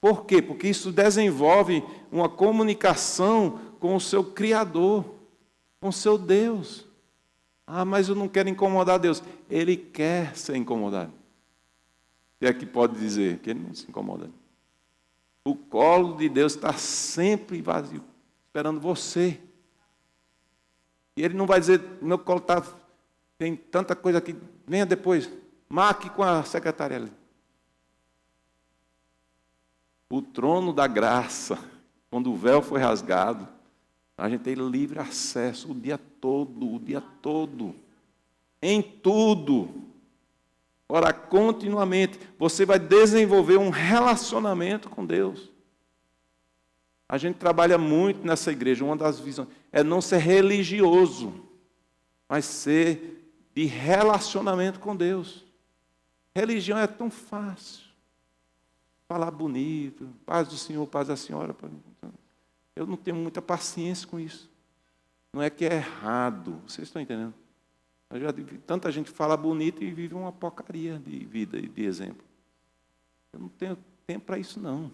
Por quê? Porque isso desenvolve uma comunicação com o seu Criador, com o seu Deus. Ah, mas eu não quero incomodar Deus. Ele quer ser incomodado. E é que pode dizer que ele não se incomoda. O colo de Deus está sempre vazio, esperando você. E ele não vai dizer, meu colo tem tanta coisa aqui, venha depois, marque com a secretária ali. O trono da graça, quando o véu foi rasgado, a gente tem livre acesso o dia todo, em tudo. Ora, continuamente, você vai desenvolver um relacionamento com Deus. A gente trabalha muito nessa igreja, uma das visões é não ser religioso, mas ser de relacionamento com Deus. Religião é tão fácil. Falar bonito, paz do Senhor, paz da senhora. Eu não tenho muita paciência com isso. Não é que é errado, vocês estão entendendo? Eu já vi tanta gente fala bonito e vive uma porcaria de vida e de exemplo. Eu não tenho tempo para isso, não.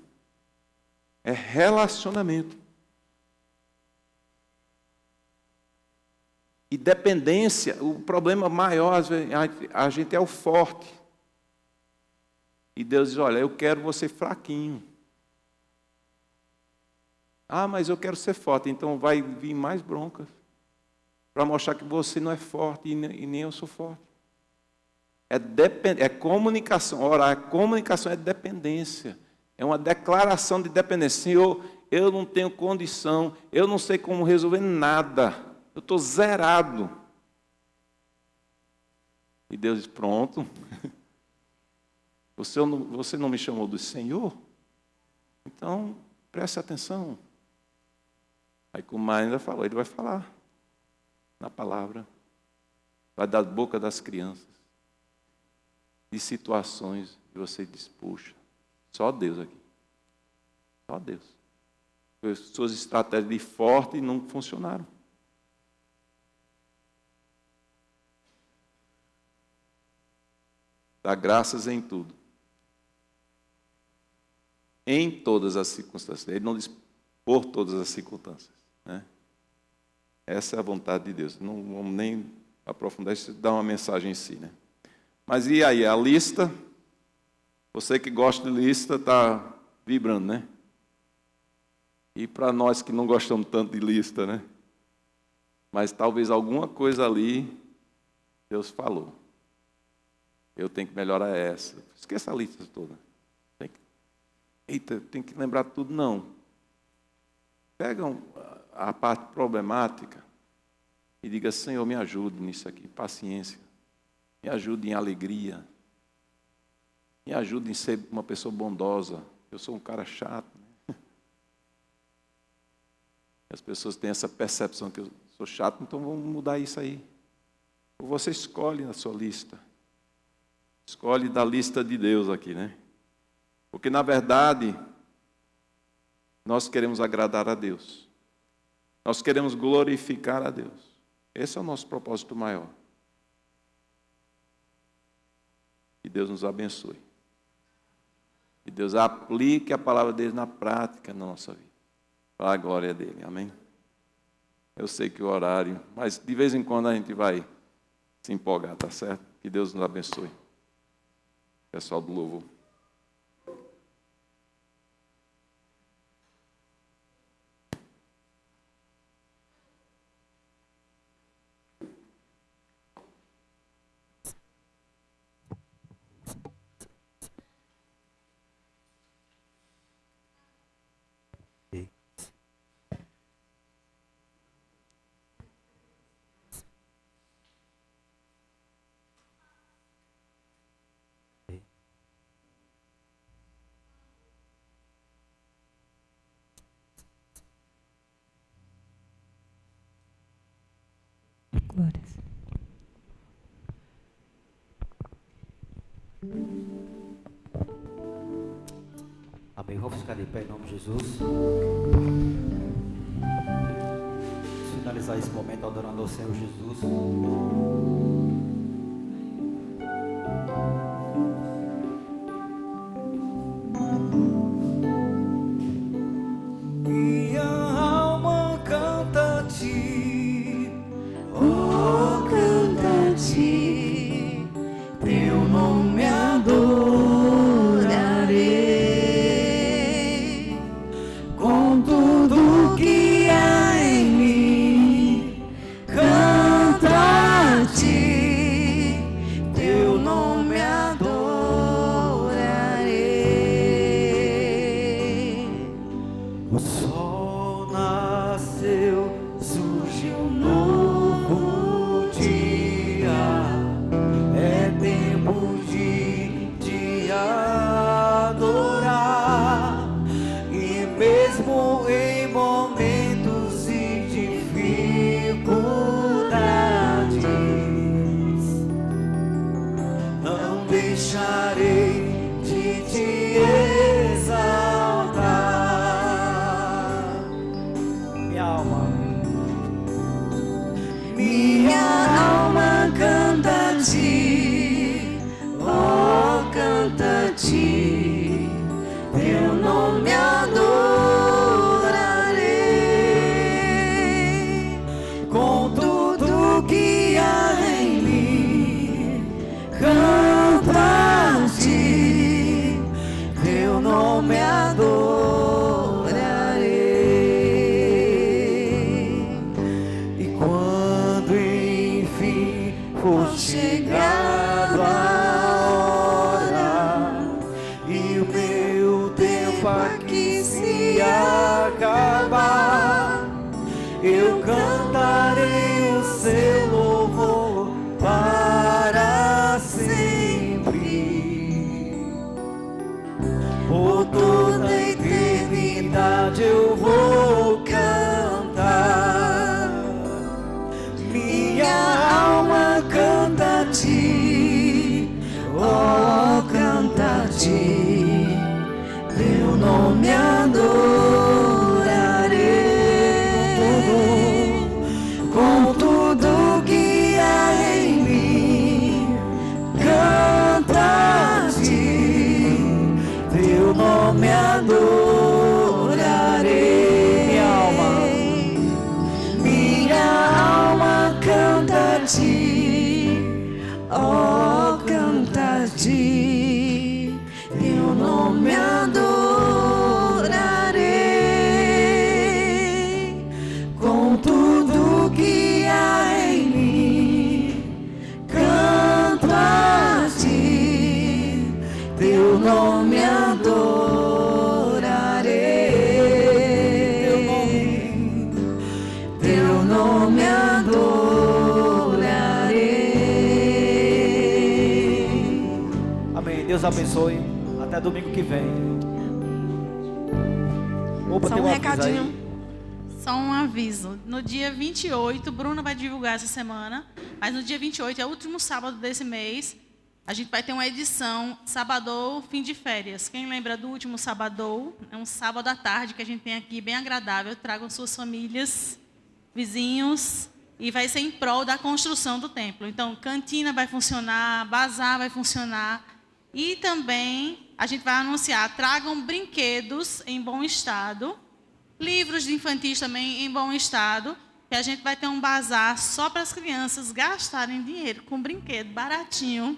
É relacionamento. E dependência, o problema maior, às vezes, a gente é o forte. E Deus diz, olha, eu quero você fraquinho. Ah, mas eu quero ser forte, então vai vir mais broncas. Para mostrar que você não é forte e nem eu sou forte. É comunicação. Orar, a comunicação é dependência. É uma declaração de dependência. Senhor, eu não tenho condição, eu não sei como resolver nada. Eu estou zerado. E Deus diz, pronto. Você não me chamou do Senhor? Então, preste atenção. Aí como a ainda falou, ele vai falar na palavra. Vai da boca das crianças. De situações que você diz, puxa, só Deus aqui. Só Deus. Suas estratégias de forte não funcionaram. Dá graças em tudo. Em todas as circunstâncias. Ele não diz por todas as circunstâncias. Né? Essa é a vontade de Deus. Não vamos nem aprofundar isso, dá uma mensagem em si. Né? Mas e aí, a lista? Você que gosta de lista está vibrando, né? E para nós que não gostamos tanto de lista, né? Mas talvez alguma coisa ali Deus falou. Eu tenho que melhorar essa. Esqueça a lista toda. Tem que lembrar tudo, não. Pegam a parte problemática e diga, Senhor, me ajude nisso aqui, paciência. Me ajude em alegria. Me ajude em ser uma pessoa bondosa. Eu sou um cara chato. Né? As pessoas têm essa percepção que eu sou chato, então vamos mudar isso aí. Ou você escolhe na sua lista. Escolhe da lista de Deus aqui, né? Porque, na verdade, nós queremos agradar a Deus. Nós queremos glorificar a Deus. Esse é o nosso propósito maior. Que Deus nos abençoe. Que Deus aplique a palavra dele na prática na nossa vida. Para a glória dele. Amém? Eu sei que o horário, mas de vez em quando a gente vai se empolgar, tá certo? Que Deus nos abençoe. Pessoal do louvor. Glórias. Amém. Vamos ficar de pé em nome de Jesus. Vamos finalizar esse momento adorando ao Senhor Jesus. Minha alma canta-te, Oh, canta-te, teu nome adorarei, com tudo que há em mim. Canta-te, teu nome adorarei. o sol nasceu, surgiu um novo dia. É tempo de adorar, e mesmo em momentos de dificuldades, não deixarei de te exaltar. Minha alma Minha alma canta-te, oh, canta-te, teu nome adorarei, com tudo que há em mim. Canta-te, teu nome adorarei. E quando enfim for chegado a hora e o meu tempo aqui se acabar, eu cantarei o seu louvor para sempre. Por toda a eternidade eu vou cantar. Minha alma canta-te, oh, canta-te, teu nome adorarei, com tudo que há em mim. Canta-te, teu nome adorarei. Minha alma canta-te, oh, canta-te, teu nome adorarei, com tudo que há em mim. Canta-te, teu nome adorarei, teu nome adorarei. Amém. Deus abençoe. Até domingo que vem. Opa, Só tem um aviso aí. recadinho. Só um aviso. No dia 28, Bruna vai divulgar essa semana, mas no dia 28, é o último sábado desse mês, a gente vai ter uma edição Sabadou, fim de férias. Quem lembra do último Sabadou? É um sábado à tarde que a gente tem aqui, bem agradável. Tragam suas famílias, vizinhos, e vai ser em prol da construção do templo. Então, cantina vai funcionar, bazar vai funcionar. E também a gente vai anunciar, tragam brinquedos em bom estado, livros de infantis também em bom estado, que a gente vai ter um bazar só para as crianças gastarem dinheiro com brinquedo baratinho.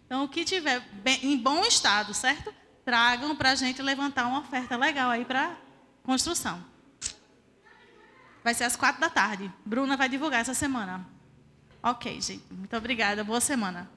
Então, o que tiver em bom estado, certo? Tragam para a gente levantar uma oferta legal aí para construção. Vai ser às 4 da tarde. Bruna vai divulgar essa semana. Ok, gente. Muito obrigada. Boa semana.